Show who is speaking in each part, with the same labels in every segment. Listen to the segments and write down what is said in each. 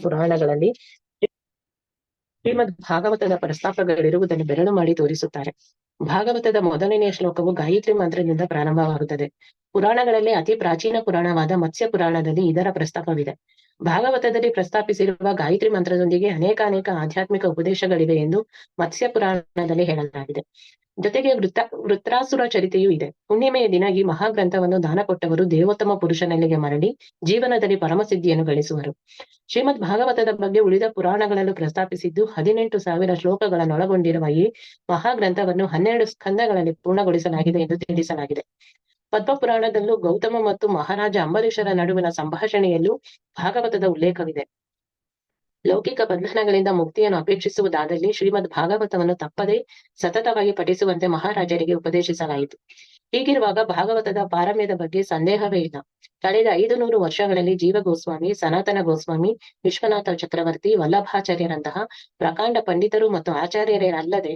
Speaker 1: ಪುರಾಣಗಳಲ್ಲಿ ಶ್ರೀಮದ್ ಭಾಗವತದ ಪ್ರಸ್ತಾಪಗಳಿರುವುದನ್ನು ಬೆರಳು ಮಾಡಿ ತೋರಿಸುತ್ತಾರೆ. ಭಾಗವತದ ಮೊದಲನೆಯ ಶ್ಲೋಕವು ಗಾಯತ್ರಿ ಮಂತ್ರದಿಂದ ಪ್ರಾರಂಭವಾಗುತ್ತದೆ. ಪುರಾಣಗಳಲ್ಲಿ ಅತಿ ಪ್ರಾಚೀನ ಪುರಾಣವಾದ ಮತ್ಸ್ಯ ಪುರಾಣದಲ್ಲಿ ಇದರ ಪ್ರಸ್ತಾಪವಿದೆ. ಭಾಗವತದಲ್ಲಿ ಪ್ರಸ್ತಾಪಿಸಿರುವ ಗಾಯತ್ರಿ ಮಂತ್ರದೊಂದಿಗೆ ಅನೇಕ ಆಧ್ಯಾತ್ಮಿಕ ಉಪದೇಶಗಳಿವೆ ಎಂದು ಮತ್ಸ್ಯ ಪುರಾಣದಲ್ಲಿ ಹೇಳಲಾಗಿದೆ. ಜೊತೆಗೆ ವೃತ್ರಾಸುರ ಚರಿತೆಯೂ ಇದೆ. ಹುಣ್ಣಿಮೆಯ ದಿನ ಈ ಮಹಾಗ್ರಂಥವನ್ನು ದಾನ ಕೊಟ್ಟವರು ದೇವೋತ್ತಮ ಪುರುಷನಲ್ಲಿಗೆ ಮರಳಿ ಜೀವನದಲ್ಲಿ ಪರಮಸಿದ್ಧಿಯನ್ನು ಗಳಿಸುವರು. ಶ್ರೀಮದ್ ಭಾಗವತದ ಬಗ್ಗೆ ಉಳಿದ ಪುರಾಣಗಳಲ್ಲೂ ಪ್ರಸ್ತಾಪಿಸಿದ್ದು 18,000 ಶ್ಲೋಕಗಳನ್ನೊಳಗೊಂಡಿರುವ ಈ ಮಹಾಗ್ರಂಥವನ್ನು 12 ಸ್ಕಂದಗಳಲ್ಲಿ ಪೂರ್ಣಗೊಳಿಸಲಾಗಿದೆ ಎಂದು ತಿಳಿಸಲಾಗಿದೆ. ಪದ್ಮ ಪುರಾಣದಲ್ಲೂ ಗೌತಮ ಮತ್ತು ಮಹಾರಾಜ ಅಂಬರೀಷರ ನಡುವಿನ ಸಂಭಾಷಣೆಯಲ್ಲೂ ಭಾಗವತದ ಉಲ್ಲೇಖವಿದೆ. ಲೌಕಿಕ ಬಂಧನಗಳಿಂದ ಮುಕ್ತಿಯನ್ನು ಅಪೇಕ್ಷಿಸುವುದಾದಲ್ಲಿ ಶ್ರೀಮದ್ ಭಾಗವತವನ್ನು ತಪ್ಪದೇ ಸತತವಾಗಿ ಪಠಿಸುವಂತೆ ಮಹಾರಾಜರಿಗೆ ಉಪದೇಶಿಸಲಾಯಿತು. ಹೀಗಿರುವಾಗ ಭಾಗವತದ ಪಾರಮ್ಯದ ಬಗ್ಗೆ ಸಂದೇಹವೇ ಇಲ್ಲ. ಕಳೆದ 500 ವರ್ಷಗಳಲ್ಲಿ ಜೀವ ಗೋಸ್ವಾಮಿ, ಸನಾತನ ಗೋಸ್ವಾಮಿ, ವಿಶ್ವನಾಥ ಚಕ್ರವರ್ತಿ, ವಲ್ಲಭಾಚಾರ್ಯರಂತಹ ಪ್ರಕಾಂಡ ಪಂಡಿತರು ಮತ್ತು ಆಚಾರ್ಯರಲ್ಲದೆ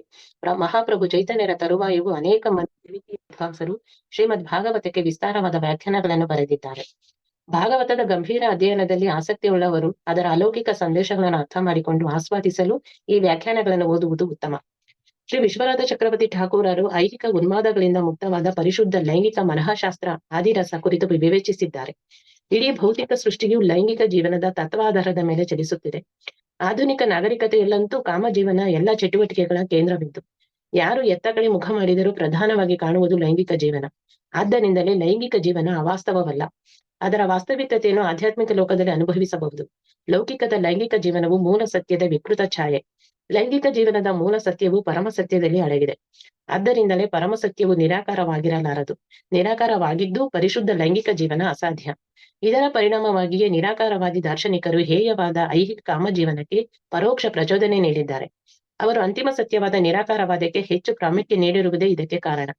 Speaker 1: ಮಹಾಪ್ರಭು ಚೈತನ್ಯರ ತರುವಾಯವೂ ಅನೇಕ ಮಂದಿ ವಿದ್ವಾಂಸರು ಶ್ರೀಮದ್ ಭಾಗವತಕ್ಕೆ ವಿಸ್ತಾರವಾದ ವ್ಯಾಖ್ಯಾನಗಳನ್ನು ಬರೆದಿದ್ದಾರೆ. ಭಾಗವತದ ಗಂಭೀರ ಅಧ್ಯಯನದಲ್ಲಿ ಆಸಕ್ತಿಯುಳ್ಳವರು ಅದರ ಅಲೌಕಿಕ ಸಂದೇಶಗಳನ್ನು ಅರ್ಥ ಮಾಡಿಕೊಂಡು ಆಸ್ವಾದಿಸಲು ಈ ವ್ಯಾಖ್ಯಾನಗಳನ್ನು ಓದುವುದು ಉತ್ತಮ. ಶ್ರೀ ವಿಶ್ವನಾಥ ಚಕ್ರವರ್ತಿ ಠಾಕೂರರು ಐಹಿಕ ಉನ್ಮಾದಗಳಿಂದ ಮುಕ್ತವಾದ ಪರಿಶುದ್ಧ ಲೈಂಗಿಕ ಮನಃಶಾಸ್ತ್ರ ಆದಿರಸ ಕುರಿತು ವಿವೇಚಿಸಿದ್ದಾರೆ. ಇಡೀ ಭೌತಿಕ ಸೃಷ್ಟಿಯು ಲೈಂಗಿಕ ಜೀವನದ ತತ್ವಾಧಾರದ ಮೇಲೆ ಚಲಿಸುತ್ತಿದೆ. ಆಧುನಿಕ ನಾಗರಿಕತೆಯಲ್ಲಂತೂ ಕಾಮಜೀವನ ಎಲ್ಲ ಚಟುವಟಿಕೆಗಳ ಕೇಂದ್ರಬಿಂದು. ಯಾರು ಎತ್ತ ಕಡೆ ಮುಖ ಮಾಡಿದರೂ ಪ್ರಧಾನವಾಗಿ ಕಾಣುವುದು ಲೈಂಗಿಕ ಜೀವನ. ಆದ್ದರಿಂದಲೇ ಲೈಂಗಿಕ ಜೀವನ ಅವಾಸ್ತವವಲ್ಲ. ಅದರ ವಾಸ್ತವಿಕತೆಯನ್ನು ಆಧ್ಯಾತ್ಮಿಕ ಲೋಕದಲ್ಲಿ ಅನುಭವಿಸಬಹುದು. ಲೌಕಿಕದ ಲೈಂಗಿಕ ಜೀವನವು ಮೂಲ ಸತ್ಯದ ವಿಕೃತ ಛಾಯೆ. ಲೈಂಗಿಕ ಜೀವನದ ಮೂಲ ಸತ್ಯವು ಪರಮ ಸತ್ಯದಲ್ಲಿ ಅಡಗಿದೆ. ಆದ್ದರಿಂದಲೇ ಪರಮ ಸತ್ಯವು ನಿರಾಕಾರವಾಗಿರಲಾರದು. ನಿರಾಕಾರವಾಗಿದ್ದೂ ಪರಿಶುದ್ಧ ಲೈಂಗಿಕ ಜೀವನ ಅಸಾಧ್ಯ. ಇದರ ಪರಿಣಾಮವಾಗಿಯೇ ನಿರಾಕಾರವಾದಿ ದಾರ್ಶನಿಕರು ಹೇಯವಾದ ಐಹಿಕ ಕಾಮಜೀವನಕ್ಕೆ ಪರೋಕ್ಷ ಪ್ರಚೋದನೆ ನೀಡಿದ್ದಾರೆ. ಅವರು ಅಂತಿಮ ಸತ್ಯವಾದ ನಿರಾಕಾರವಾದಕ್ಕೆ ಹೆಚ್ಚು ಪ್ರಾಮುಖ್ಯ ನೀಡಿರುವುದೇ ಇದಕ್ಕೆ ಕಾರಣ.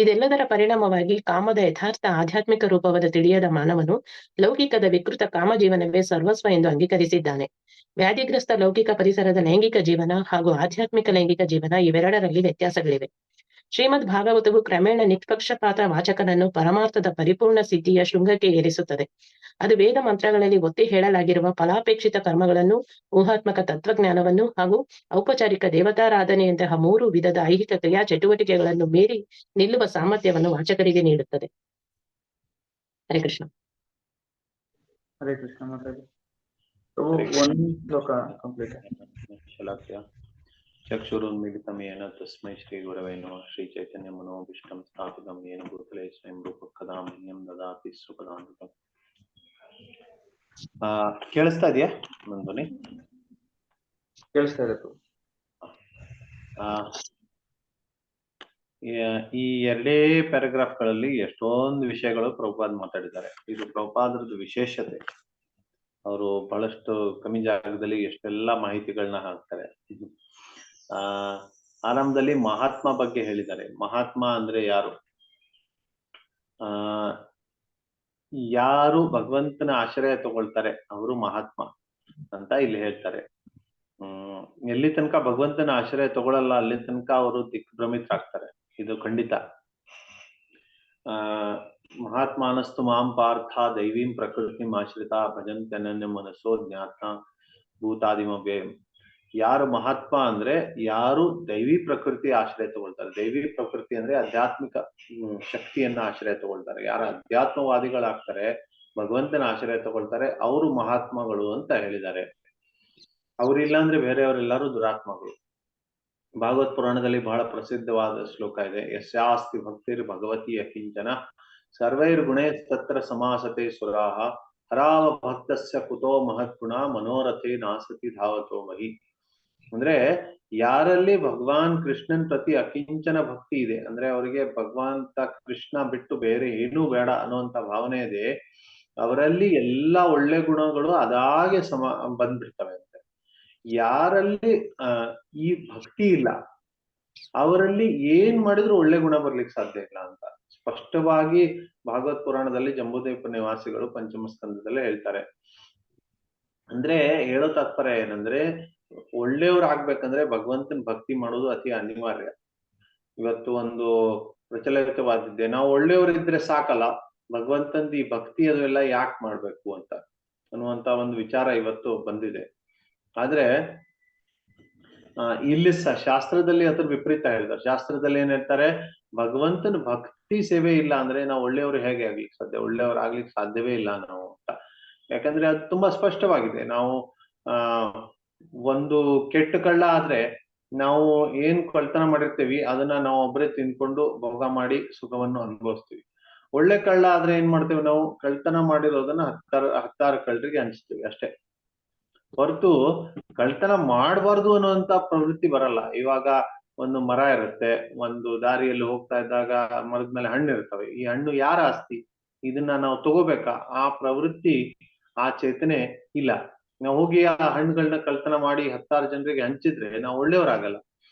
Speaker 1: ಇದೆಲ್ಲದರ ಪರಿಣಾಮವಾಗಿ ಕಾಮದ ಯಥಾರ್ಥ ಆಧ್ಯಾತ್ಮಿಕ ರೂಪವಾದ ತಿಳಿಯದ ಮಾನವನು ಲೌಕಿಕದ ವಿಕೃತ ಕಾಮಜೀವನವೇ ಸರ್ವಸ್ವ ಎಂದು ಅಂಗೀಕರಿಸಿದ್ದಾನೆ. ವ್ಯಾಧಿಗ್ರಸ್ತ ಲೌಕಿಕ ಪರಿಸರದ ಲೈಂಗಿಕ ಜೀವನ ಹಾಗೂ ಆಧ್ಯಾತ್ಮಿಕ ಲೈಂಗಿಕ ಜೀವನ ಇವೆರಡರಲ್ಲಿ ವ್ಯತ್ಯಾಸಗಳಿವೆ. ಶ್ರೀಮದ್ ಭಾಗವತವು ಕ್ರಮೇಣ ನಿಷ್ಪಕ್ಷಪಾತ ವಾಚಕನನ್ನು ಪರಮಾರ್ಥದ ಪರಿಪೂರ್ಣ ಸಿದ್ಧಿಯ ಶೃಂಗಕ್ಕೆ ಏರಿಸುತ್ತದೆ. ಅದು ವೇದ ಮಂತ್ರಗಳಲ್ಲಿ ಒತ್ತಿ ಹೇಳಲಾಗಿರುವ ಫಲಾಪೇಕ್ಷಿತ ಕರ್ಮಗಳನ್ನು, ಊಹಾತ್ಮಕ ತತ್ವಜ್ಞಾನವನ್ನು ಹಾಗೂ ಔಪಚಾರಿಕ ದೇವತಾರಾಧನೆಯಂತಹ 3 ವಿಧದ ಐಹಿಕ ಕ್ರಿಯಾ ಚಟುವಟಿಕೆಗಳನ್ನು ಮೀರಿ ನಿಲ್ಲುವ ಸಾಮರ್ಥ್ಯವನ್ನು ವಾಚಕರಿಗೆ ನೀಡುತ್ತದೆ. ಹರೇ ಕೃಷ್ಣ.
Speaker 2: ಹರೇ ಕೃಷ್ಣ ಮಾತಾಡಿ. ಒಂದು ಶ್ಲೋಕ ಕಂಪ್ಲೀಟ್.
Speaker 3: ಚಕ್ಷುರುನ್ಮಿಲಿತಂ ಯೇನ ತಸ್ಮೈ ಶ್ರೀ ಗುರವೇ ನಮಃ. ಶ್ರೀ ಚೈತನ್ಯ ಮನೋಭೀಷ್ಟಂ ಸ್ಥಾಪಿತಂ ಯೇನ ಭೂತಲೇ ಸ್ವಯಂ ರೂಪ ಕದಾ ಮಹ್ಯಂ ದದಾತಿ ಸುಪದಾಂತಕಂ. ಕೇಳಿಸ್ತಾ ಇದೆಯಾ ನನ್ನ ಧ್ವನಿ?
Speaker 2: ಕೇಳಿಸ್ತಾ ಇದೆ.
Speaker 3: ಈ 2 ಪ್ಯಾರಾಗ್ರಾಫ್ಗಳಲ್ಲಿ ಎಷ್ಟೊಂದು ವಿಷಯಗಳು ಪ್ರಭುಪಾದ್ ಮಾತಾಡಿದ್ದಾರೆ. ಇದು ಪ್ರಭುಪಾದರದ್ದು ವಿಶೇಷತೆ. ಅವರು ಬಹಳಷ್ಟು ಕಮ್ಮಿ ಜಾಗದಲ್ಲಿ ಎಷ್ಟೆಲ್ಲ ಮಾಹಿತಿಗಳನ್ನ ಹಾಕ್ತಾರೆ. ಆರಂಭದಲ್ಲಿ ಮಹಾತ್ಮ ಬಗ್ಗೆ ಹೇಳಿದ್ದಾರೆ. ಮಹಾತ್ಮ ಅಂದ್ರೆ ಯಾರು? ಯಾರು ಭಗವಂತನ ಆಶ್ರಯ ತಗೊಳ್ತಾರೆ ಅವರು ಮಹಾತ್ಮ ಅಂತ ಇಲ್ಲಿ ಹೇಳ್ತಾರೆ. ಎಲ್ಲಿ ತನಕ ಭಗವಂತನ ಆಶ್ರಯ ತಗೊಳ್ಳಲ್ಲ ಅಲ್ಲಿ ತನಕ ಅವರು ದಿಗ್ಭ್ರಮಿತರಾಗ್ತಾರೆ. ಇದು ಖಂಡಿತ. ಮಹಾತ್ಮಾನಸ್ತು ಮಾಂ ಪಾರ್ಥ ದೈವೀಂ ಪ್ರಕೃತಿಂ ಆಶ್ರಿತ ಭಜಂತ್ಯನನ್ಯ ಮನಸ್ಸೋ ಜ್ಞಾತ ಭೂತಾದಿಮವ್ಯಯಂ. ಯಾರು ಮಹಾತ್ಮ ಅಂದ್ರೆ ಯಾರು ದೈವಿ ಪ್ರಕೃತಿ ಆಶ್ರಯ ತಗೊಳ್ತಾರೆ. ದೈವಿ ಪ್ರಕೃತಿ ಅಂದ್ರೆ ಆಧ್ಯಾತ್ಮಿಕ ಶಕ್ತಿಯನ್ನ ಆಶ್ರಯ ತಗೊಳ್ತಾರೆ. ಯಾರು ಅಧ್ಯಾತ್ಮವಾದಿಗಳಾಗ್ತಾರೆ, ಭಗವಂತನ ಆಶ್ರಯ ತಗೊಳ್ತಾರೆ, ಅವರು ಮಹಾತ್ಮಗಳು ಅಂತ ಹೇಳಿದ್ದಾರೆ. ಅವ್ರಿಲ್ಲ ಅಂದ್ರೆ ಬೇರೆಯವರೆಲ್ಲರೂ ದುರಾತ್ಮಗಳು. ಭಾಗವತ್ ಪುರಾಣದಲ್ಲಿ ಬಹಳ ಪ್ರಸಿದ್ಧವಾದ ಶ್ಲೋಕ ಇದೆ. ಯಸ್ಯಾಸ್ತಿ ಭಕ್ತಿರ್ ಭಗವತಿ ಅಕಿಂಚನ ಸರ್ವೈರ್ ಗುಣೈಸ್ತತ್ರ ಸಮಾಸತೆ ಸುರಾಹ ಹರಾವ ಭಕ್ತಸ್ಯ ಕುತೋ ಮಹತ್ಗುಣ ಮನೋರಥೇ ನಾಸತಿ ಧಾವತೋ ಮಹಿ. ಅಂದ್ರೆ ಯಾರಲ್ಲಿ ಭಗವಾನ್ ಕೃಷ್ಣನ್ ಪ್ರತಿ ಅಕಿಂಚನ ಭಕ್ತಿ ಇದೆ, ಅಂದ್ರೆ ಅವರಿಗೆ ಭಗವಂತ ಕೃಷ್ಣ ಬಿಟ್ಟು ಬೇರೆ ಏನೂ ಬೇಡ ಅನ್ನುವಂತ ಭಾವನೆ ಇದೆ, ಅವರಲ್ಲಿ ಎಲ್ಲಾ ಒಳ್ಳೆ ಗುಣಗಳು ಅದಾಗೆ ಬಂದ್ಬಿಡ್ತವೆ ಅಂತೆ. ಯಾರಲ್ಲಿ ಈ ಭಕ್ತಿ ಇಲ್ಲ ಅವರಲ್ಲಿ ಏನ್ ಮಾಡಿದ್ರು ಒಳ್ಳೆ ಗುಣ ಬರ್ಲಿಕ್ಕೆ ಸಾಧ್ಯ ಇಲ್ಲ ಅಂತ ಸ್ಪಷ್ಟವಾಗಿ ಭಾಗವತ್ ಪುರಾಣದಲ್ಲಿ ಜಂಬೂದ್ವೀಪ ನಿವಾಸಿಗಳು ಪಂಚಮ ಸ್ಕಂದದಲ್ಲೇ ಹೇಳ್ತಾರೆ. ಅಂದ್ರೆ ಹೇಳೋ ತಾತ್ಪರ್ಯ ಏನಂದ್ರೆ ಒಳ್ಳೆಯವ್ರು ಆಗ್ಬೇಕಂದ್ರೆ ಭಗವಂತನ ಭಕ್ತಿ ಮಾಡೋದು ಅತಿ ಅನಿವಾರ್ಯ. ಇವತ್ತು ಒಂದು ಪ್ರಚಲಿತವಾದಿದ್ದೆ, ನಾವು ಒಳ್ಳೆಯವ್ರಿದ್ರೆ ಸಾಕಲ್ಲ, ಭಗವಂತಂದು ಈ ಭಕ್ತಿ ಅದೆಲ್ಲ ಯಾಕೆ ಮಾಡ್ಬೇಕು ಅಂತ. ಅನ್ನುವಂತ ಒಂದು ವಿಚಾರ ಇವತ್ತು ಬಂದಿದೆ. ಆದ್ರೆ ಇಲ್ಲಿ ಶಾಸ್ತ್ರದಲ್ಲಿ ಅದ್ರ ವಿಪರೀತ ಹೇಳ್ತಾರೆ. ಶಾಸ್ತ್ರದಲ್ಲಿ ಏನ್ ಹೇಳ್ತಾರೆ, ಭಗವಂತನ ಭಕ್ತಿ ಸೇವೆ ಇಲ್ಲ ಅಂದ್ರೆ ನಾವು ಒಳ್ಳೆಯವರು ಹೇಗೆ ಆಗ್ಲಿಕ್ಕೆ ಸಾಧ್ಯ, ಒಳ್ಳೆಯವ್ರಾಗ್ಲಿಕ್ಕೆ ಸಾಧ್ಯವೇ ಇಲ್ಲ ನಾವು ಅಂತ. ಯಾಕಂದ್ರೆ ಅದು ತುಂಬಾ ಸ್ಪಷ್ಟವಾಗಿದೆ. ನಾವು ಒಂದು ಕೆಟ್ಟ ಕಳ್ಳ ಆದ್ರೆ ನಾವು ಏನ್ ಕಳ್ತನ ಮಾಡಿರ್ತೀವಿ ಅದನ್ನ ನಾವು ಒಬ್ಬರೇ ತಿನ್ಕೊಂಡು ಭೋಗ ಮಾಡಿ ಸುಖವನ್ನು ಅನುಭವಿಸ್ತೀವಿ. ಒಳ್ಳೆ ಕಳ್ಳ ಆದ್ರೆ ಏನ್ ಮಾಡ್ತೇವೆ, ನಾವು ಕಳ್ತನ ಮಾಡಿರೋದನ್ನ ಹತ್ತಾರು ಕಳ್ಳರಿಗೆ ಹಂಚ್ತೀವಿ ಅಷ್ಟೇ, ಹೊರತು ಕಳ್ತನ ಮಾಡಬಾರ್ದು ಅನ್ನುವಂತ ಪ್ರವೃತ್ತಿ ಬರಲ್ಲ. ಇವಾಗ ಒಂದು ಮರ ಇರುತ್ತೆ, ಒಂದು ದಾರಿಯಲ್ಲಿ ಹೋಗ್ತಾ ಇದ್ದಾಗ ಮರದ ಮೇಲೆ ಹಣ್ಣು ಇರ್ತವೆ, ಈ ಹಣ್ಣು ಯಾರ ಆಸ್ತಿ, ಇದನ್ನ ನಾವು ತಗೋಬೇಕಾ, ಆ ಪ್ರವೃತ್ತಿ ಆ ಚೇತನೆ ಇಲ್ಲ. ನಾವು ಹೋಗಿ ಆ ಹಣ್ಣುಗಳನ್ನ ಕಳ್ತನ ಮಾಡಿ ಹತ್ತಾರು ಜನರಿಗೆ ಹಂಚಿದ್ರೆ ನಾವು ಒಳ್ಳೆಯವರಾಗಲ್ಲ.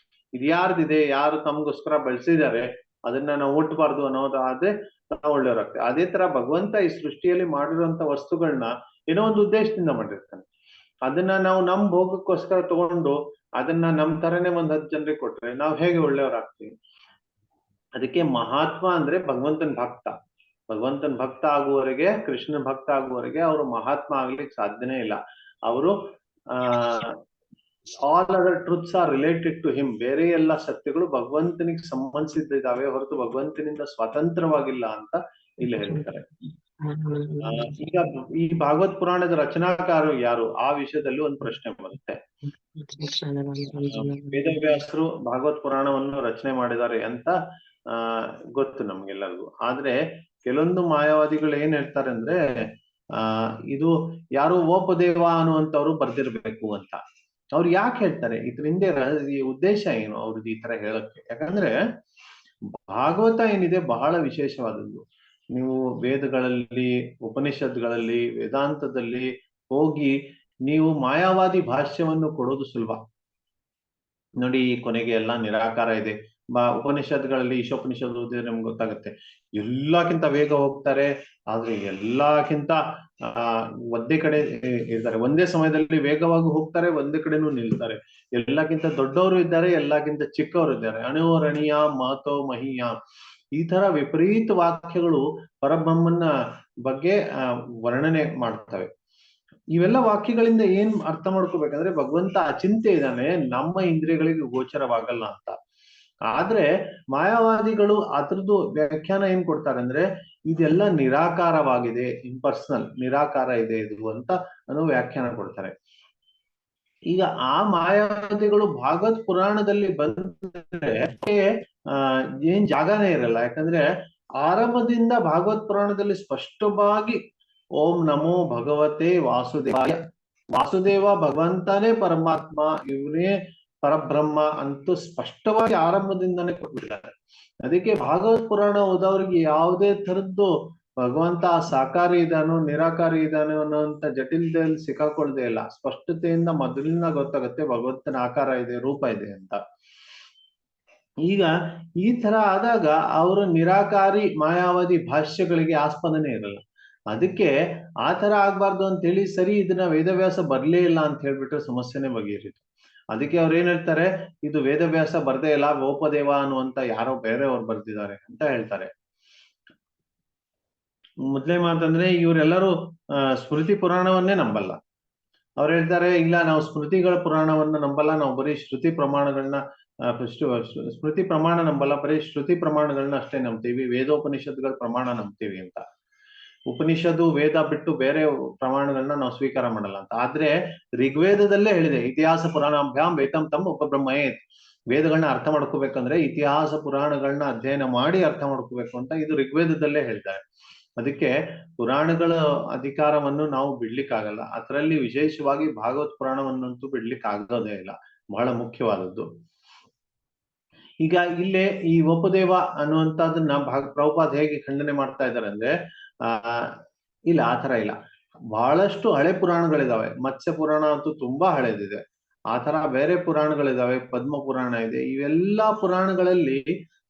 Speaker 3: ಇದು ಯಾರ್ದಿದೆ, ಯಾರು ತಮ್ಗೋಸ್ಕರ ಬೆಳೆಸಿದ್ದಾರೆ, ಅದನ್ನ ನಾವು ಮುಟ್ಬಾರ್ದು ಅನ್ನೋದಾದ್ರೆ ನಾವು ಒಳ್ಳೆಯವರಾಗ್ತೇವೆ. ಅದೇ ತರ ಭಗವಂತ ಈ ಸೃಷ್ಟಿಯಲ್ಲಿ ಮಾಡಿರುವಂತ ವಸ್ತುಗಳನ್ನ ಏನೋ ಒಂದು ಉದ್ದೇಶದಿಂದ ಮಾಡಿರ್ತಾನೆ. ಅದನ್ನ ನಾವು ನಮ್ ಭೋಗಕ್ಕೋಸ್ಕರ ತಗೊಂಡು ಅದನ್ನ ನಮ್ ತರನೇ ಒಂದ್ 10 ಜನರಿಗೆ ಕೊಟ್ರೆ ನಾವು ಹೇಗೆ ಒಳ್ಳೆಯವರಾಗ್ತೀವಿ. ಅದಕ್ಕೆ ಮಹಾತ್ಮ ಅಂದ್ರೆ ಭಗವಂತನ ಭಕ್ತ. ಭಗವಂತನ ಭಕ್ತ ಆಗುವವರೆಗೆ, ಕೃಷ್ಣನ ಭಕ್ತ ಆಗುವವರೆಗೆ ಅವರು ಮಹಾತ್ಮ ಆಗ್ಲಿಕ್ಕೆ ಸಾಧ್ಯನೇ ಇಲ್ಲ. ಅವರು all other truths are related to him. ಬೇರೆ ಎಲ್ಲ ಸತ್ಯಗಳು ಭಗವಂತನಿಗೆ ಸಂಬಂಧಿಸಿದ್ದಾವೆ ಹೊರತು ಭಗವಂತನಿಂದ ಸ್ವತಂತ್ರವಾಗಿಲ್ಲ ಅಂತ ಇಲ್ಲಿ ಹೇಳ್ತಾರೆ. ಈಗ ಈ ಭಾಗವತ್ ಪುರಾಣದ ರಚನಾಕಾರರು ಯಾರು, ಆ ವಿಷಯದಲ್ಲಿ ಒಂದು ಪ್ರಶ್ನೆ ಬರುತ್ತೆ. ವೇದವ್ಯಾಸರು ಭಾಗವತ್ ಪುರಾಣವನ್ನು ರಚನೆ ಮಾಡಿದ್ದಾರೆ ಅಂತ ಗೊತ್ತು ನಮ್ಗೆಲ್ಲರಿಗೂ. ಆದ್ರೆ ಕೆಲವೊಂದು ಮಾಯಾವಾದಿಗಳು ಏನ್ ಹೇಳ್ತಾರೆ ಅಂದ್ರೆ ಇದು ಯಾರು ಓಪದೇವ ಅನ್ನುವಂಥವ್ರು ಬರ್ದಿರ್ಬೇಕು ಅಂತ. ಅವ್ರು ಯಾಕೆ ಹೇಳ್ತಾರೆ, ಇದರಿಂದ ಈ ಉದ್ದೇಶ ಏನು ಅವ್ರದ್ದು ಈ ತರ ಹೇಳಕ್ಕೆ? ಯಾಕಂದ್ರೆ ಭಾಗವತ ಏನಿದೆ ಬಹಳ ವಿಶೇಷವಾದದ್ದು. ನೀವು ವೇದಗಳಲ್ಲಿ, ಉಪನಿಷತ್ಗಳಲ್ಲಿ, ವೇದಾಂತದಲ್ಲಿ ಹೋಗಿ ನೀವು ಮಾಯಾವಾದಿ ಭಾಷ್ಯವನ್ನು ಕೊಡೋದು ಸುಲಭ. ನೋಡಿ, ಕೊನೆಗೆ ಎಲ್ಲಾ ನಿರಾಕಾರ ಇದೆ. ಉಪನಿಷತ್ಗಳಲ್ಲಿ ಈಶೋಪನಿಷತ್ ಓದಿದ್ರೆ ನಮ್ಗೆ ಗೊತ್ತಾಗುತ್ತೆ, ಎಲ್ಲಕ್ಕಿಂತ ವೇಗ ಹೋಗ್ತಾರೆ, ಆದ್ರೆ ಎಲ್ಲಕ್ಕಿಂತ ಒಂದೇ ಕಡೆ ಇರ್ತಾರೆ. ಒಂದೇ ಸಮಯದಲ್ಲಿ ವೇಗವಾಗಿ ಹೋಗ್ತಾರೆ, ಒಂದೇ ಕಡೆನೂ ನಿಲ್ತಾರೆ. ಎಲ್ಲಕ್ಕಿಂತ ದೊಡ್ಡವರು ಇದ್ದಾರೆ, ಎಲ್ಲಕ್ಕಿಂತ ಚಿಕ್ಕವರು ಇದ್ದಾರೆ. ಅಣುವರಣೀಯ ಮಾತೋ ಮಹೀಯ, ಈ ತರ ವಿಪರೀತ ವಾಕ್ಯಗಳು ಪರಬ್ರಹ್ಮನ ಬಗ್ಗೆ ವರ್ಣನೆ ಮಾಡ್ತವೆ. ಇವೆಲ್ಲ ವಾಕ್ಯಗಳಿಂದ ಏನ್ ಅರ್ಥ ಮಾಡ್ಕೋಬೇಕಂದ್ರೆ ಭಗವಂತ ಅಚಿಂತ್ಯ ಇದ್ದಾನೆ, ನಮ್ಮ ಇಂದ್ರಿಯಗಳಿಗೆ ಗೋಚರವಾಗಲ್ಲ ಅಂತ. ಆದ್ರೆ ಮಾಯಾವಾದಿಗಳು ಅದ್ರದ್ದು ವ್ಯಾಖ್ಯಾನ ಏನ್ ಕೊಡ್ತಾರೆ ಅಂದ್ರೆ ಇದೆಲ್ಲ ನಿರಾಕಾರವಾಗಿದೆ, ಇಂಪರ್ಸನಲ್, ನಿರಾಕಾರ ಇದೆ ಇದು ಅಂತ ಅನ್ನೋ ವ್ಯಾಖ್ಯಾನ ಕೊಡ್ತಾರೆ. ಈಗ ಆ ಮಾಯಾವಾದಿಗಳು ಭಾಗವತ್ ಪುರಾಣದಲ್ಲಿ ಬಂದ್ರೆ ಏನ್ ಜಾಗನೇ ಇರಲ್ಲ. ಯಾಕಂದ್ರೆ ಆರಂಭದಿಂದ ಭಾಗವತ್ ಪುರಾಣದಲ್ಲಿ ಸ್ಪಷ್ಟವಾಗಿ ಓಂ ನಮೋ ಭಗವತೆ ವಾಸುದೇವಾಯ, ವಾಸುದೇವ ಭಗವಂತನೇ ಪರಮಾತ್ಮ, ಇವನೇ ಪರಬ್ರಹ್ಮ ಅಂತೂ ಸ್ಪಷ್ಟವಾಗಿ ಆರಂಭದಿಂದನೇ ಕೊಟ್ಬಿಟ್ಟಿದ್ದಾರೆ. ಅದಕ್ಕೆ ಭಾಗವತ್ ಪುರಾಣ ಓದೋರಿಗೆ ಯಾವುದೇ ತರದ್ದು ಭಗವಂತ ಸಾಕಾರಿ ಇದಾನೋ ನಿರಾಕಾರಿ ಇದಾನೋ ಅನ್ನೋಂಥ ಜಟಿಲದಲ್ಲಿ ಸಿಕ್ಕಾಕೊಳ್ದೇ ಇಲ್ಲ. ಸ್ಪಷ್ಟತೆಯಿಂದ ಮೊದಲಿನ ಗೊತ್ತಾಗುತ್ತೆ ಭಗವಂತನ ಆಕಾರ ಇದೆ, ರೂಪ ಇದೆ ಅಂತ. ಈಗ ಈ ತರ ಆದಾಗ ಅವರು ನಿರಾಕಾರಿ ಮಾಯಾವಾದಿ ಭಾಷ್ಯಗಳಿಗೆ ಆಸ್ಪದನೆ ಇರಲ್ಲ. ಅದಕ್ಕೆ ಆ ತರ ಆಗ್ಬಾರ್ದು ಅಂತೇಳಿ ಸರಿ ಇದನ್ನ ವೇದವ್ಯಾಸ ಬರ್ಲೇ ಇಲ್ಲ ಅಂತ ಹೇಳ್ಬಿಟ್ರೆ ಸಮಸ್ಯೆನೇ ಬಗೆಹರಿತು. ಅದಕ್ಕೆ ಅವ್ರು ಏನ್ ಹೇಳ್ತಾರೆ, ಇದು ವೇದವ್ಯಾಸ ಬರ್ದೇ ಇಲ್ಲ, ಓಪದೇವ ಅನ್ನುವಂತ ಯಾರೋ ಬೇರೆಯವ್ರು ಬರ್ದಿದ್ದಾರೆ ಅಂತ ಹೇಳ್ತಾರೆ. ಮೊದ್ಲೇ ಮಾತಂದ್ರೆ ಇವರೆಲ್ಲರೂ ಸ್ಮೃತಿ ಪುರಾಣವನ್ನೇ ನಂಬಲ್ಲ. ಅವ್ರು ಹೇಳ್ತಾರೆ, ಇಲ್ಲ ನಾವು ಸ್ಮೃತಿಗಳ ಪುರಾಣವನ್ನ ನಂಬಲ್ಲ, ನಾವು ಬರೀ ಶ್ರುತಿ ಪ್ರಮಾಣಗಳನ್ನ ಸ್ಮೃತಿ ಪ್ರಮಾಣ ನಂಬಲ್ಲ, ಬರೀ ಶ್ರುತಿ ಪ್ರಮಾಣಗಳನ್ನ ಅಷ್ಟೇ ನಂಬ್ತೀವಿ, ವೇದೋಪನಿಷತ್ಗಳ ಪ್ರಮಾಣ ನಂಬ್ತೀವಿ ಅಂತ. ಉಪನಿಷತ್ತು ವೇದ ಬಿಟ್ಟು ಬೇರೆ ಪ್ರಮಾಣಗಳನ್ನ ನಾವು ಸ್ವೀಕಾರ ಮಾಡಲ್ಲ ಅಂತ. ಆದ್ರೆ ಋಗ್ವೇದದಲ್ಲೇ ಹೇಳಿದೆ, ಇತಿಹಾಸ ಪುರಾಣಾಭ್ಯಾಂ ವೇದಂ ತಮ್ ಉಪಬ್ರಹ್ಮಯೇತ್. ವೇದಗಳನ್ನ ಅರ್ಥ ಮಾಡ್ಕೋಬೇಕಂದ್ರೆ ಇತಿಹಾಸ ಪುರಾಣಗಳನ್ನ ಅಧ್ಯಯನ ಮಾಡಿ ಅರ್ಥ ಮಾಡ್ಕೋಬೇಕು ಅಂತ ಇದು ಋಗ್ವೇದದಲ್ಲೇ ಹೇಳ್ತಾರೆ. ಅದಕ್ಕೆ ಪುರಾಣಗಳ ಅಧಿಕಾರವನ್ನು ನಾವು ಬಿಡ್ಲಿಕ್ಕಾಗಲ್ಲ. ಅದರಲ್ಲಿ ವಿಶೇಷವಾಗಿ ಭಾಗವತ್ ಪುರಾಣವನ್ನಂತೂ ಬಿಡ್ಲಿಕ್ಕೆ ಆಗೋದೇ ಇಲ್ಲ, ಬಹಳ ಮುಖ್ಯವಾದದ್ದು. ಈಗ ಇಲ್ಲೇ ಈ ಉಪದೇವ ಅನ್ನುವಂಥದ್ದನ್ನ ಪ್ರಭುಪಾದ್ ಹೇಗೆ ಖಂಡನೆ ಮಾಡ್ತಾ ಇದ್ದಾರೆ ಅಂದ್ರೆ ಇಲ್ಲ, ಆತರ ಇಲ್ಲ. ಬಹಳಷ್ಟು ಹಳೆ ಪುರಾಣಗಳಿದಾವೆ. ಮತ್ಸ್ಯ ಪುರಾಣ ಅಂತೂ ತುಂಬಾ ಹಳೇದಿದೆ. ಆ ತರ ಬೇರೆ ಪುರಾಣಗಳಿದಾವೆ, ಪದ್ಮ ಪುರಾಣ ಇದೆ. ಇವೆಲ್ಲಾ ಪುರಾಣಗಳಲ್ಲಿ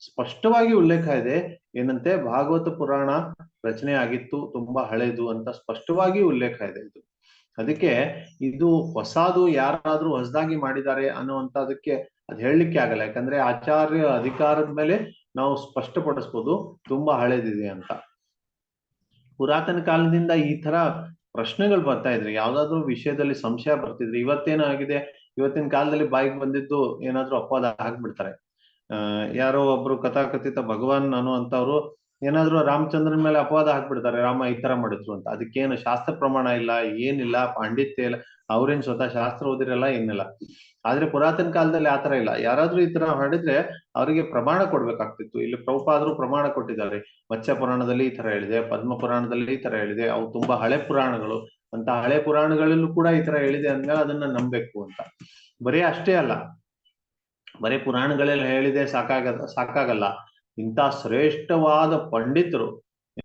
Speaker 3: ಸ್ಪಷ್ಟವಾಗಿ ಉಲ್ಲೇಖ ಇದೆ ಏನಂತೆ, ಭಾಗವತ ಪುರಾಣ ರಚನೆ ಆಗಿತ್ತು, ತುಂಬಾ ಹಳೇದು ಅಂತ ಸ್ಪಷ್ಟವಾಗಿ ಉಲ್ಲೇಖ ಇದೆ ಇದು. ಅದಕ್ಕೆ ಇದು ಹೊಸದು ಯಾರಾದ್ರೂ ಹೊಸದಾಗಿ ಮಾಡಿದ್ದಾರೆ ಅನ್ನುವಂಥದಕ್ಕೆ ಅದ್ ಹೇಳಲಿಕ್ಕೆ ಆಗಲ್ಲ. ಯಾಕಂದ್ರೆ ಆಚಾರ್ಯ ಅಧಿಕಾರದ ಮೇಲೆ ನಾವು ಸ್ಪಷ್ಟಪಡಿಸ್ಬೋದು ತುಂಬಾ ಹಳೇದಿದೆ ಅಂತ. ಪುರಾತನ ಕಾಲದಿಂದ ಈ ತರ ಪ್ರಶ್ನೆಗಳು ಬರ್ತಾ ಇದ್ರೆ, ಯಾವ್ದಾದ್ರು ವಿಷಯದಲ್ಲಿ ಸಂಶಯ ಬರ್ತಿದ್ರೆ, ಇವತ್ತೇನಾಗಿದೆ, ಇವತ್ತಿನ ಕಾಲದಲ್ಲಿ ಬಾಯಿಗೆ ಬಂದಿದ್ದು ಏನಾದ್ರೂ ಅಪವಾದ ಹಾಕ್ಬಿಡ್ತಾರೆ. ಯಾರೋ ಒಬ್ರು ಕಥಾಕಥಿತ ಭಗವಾನ್ ಅನ್ನುವಂಥವ್ರು ಏನಾದ್ರು ರಾಮಚಂದ್ರನ್ ಮೇಲೆ ಅಪವಾದ ಹಾಕ್ಬಿಡ್ತಾರೆ, ರಾಮ ಈ ತರ ಮಾಡಿದ್ರು ಅಂತ. ಅದಕ್ಕೇನು ಶಾಸ್ತ್ರ ಪ್ರಮಾಣ ಇಲ್ಲ, ಏನಿಲ್ಲ, ಪಾಂಡಿತ್ಯ ಇಲ್ಲ, ಅವ್ರೇನ್ ಸ್ವತಃ ಶಾಸ್ತ್ರ ಓದಿರಲ್ಲ, ಏನಿಲ್ಲ. ಆದ್ರೆ ಪುರಾತನ ಕಾಲದಲ್ಲಿ ಆತರ ಇಲ್ಲ. ಯಾರಾದ್ರೂ ಈ ತರ ಮಾಡಿದ್ರೆ ಅವರಿಗೆ ಪ್ರಮಾಣ ಕೊಡ್ಬೇಕಾಗ್ತಿತ್ತು. ಇಲ್ಲಿ ಪ್ರಭುಪಾದರು ಪ್ರಮಾಣ ಕೊಟ್ಟಿದ್ದಾರೆ. ಮತ್ಸ್ಯ ಪುರಾಣದಲ್ಲಿ ಈ ತರ ಹೇಳಿದೆ, ಪದ್ಮ ಪುರಾಣದಲ್ಲಿ ಈ ತರ ಹೇಳಿದೆ, ಅವು ತುಂಬಾ ಹಳೆ ಪುರಾಣಗಳು ಅಂತ. ಹಳೆ ಪುರಾಣಗಳಲ್ಲೂ ಕೂಡ ಈ ತರ ಹೇಳಿದೆ ಅಂದ್ಮೇಲೆ ಅದನ್ನ ನಂಬಬೇಕು ಅಂತ. ಬರೀ ಅಷ್ಟೇ ಅಲ್ಲ, ಬರೀ ಪುರಾಣಗಳೆಲ್ಲ ಹೇಳಿದೆ ಸಾಕಾಗಲ್ಲ. ಇಂಥ ಶ್ರೇಷ್ಠವಾದ ಪಂಡಿತರು,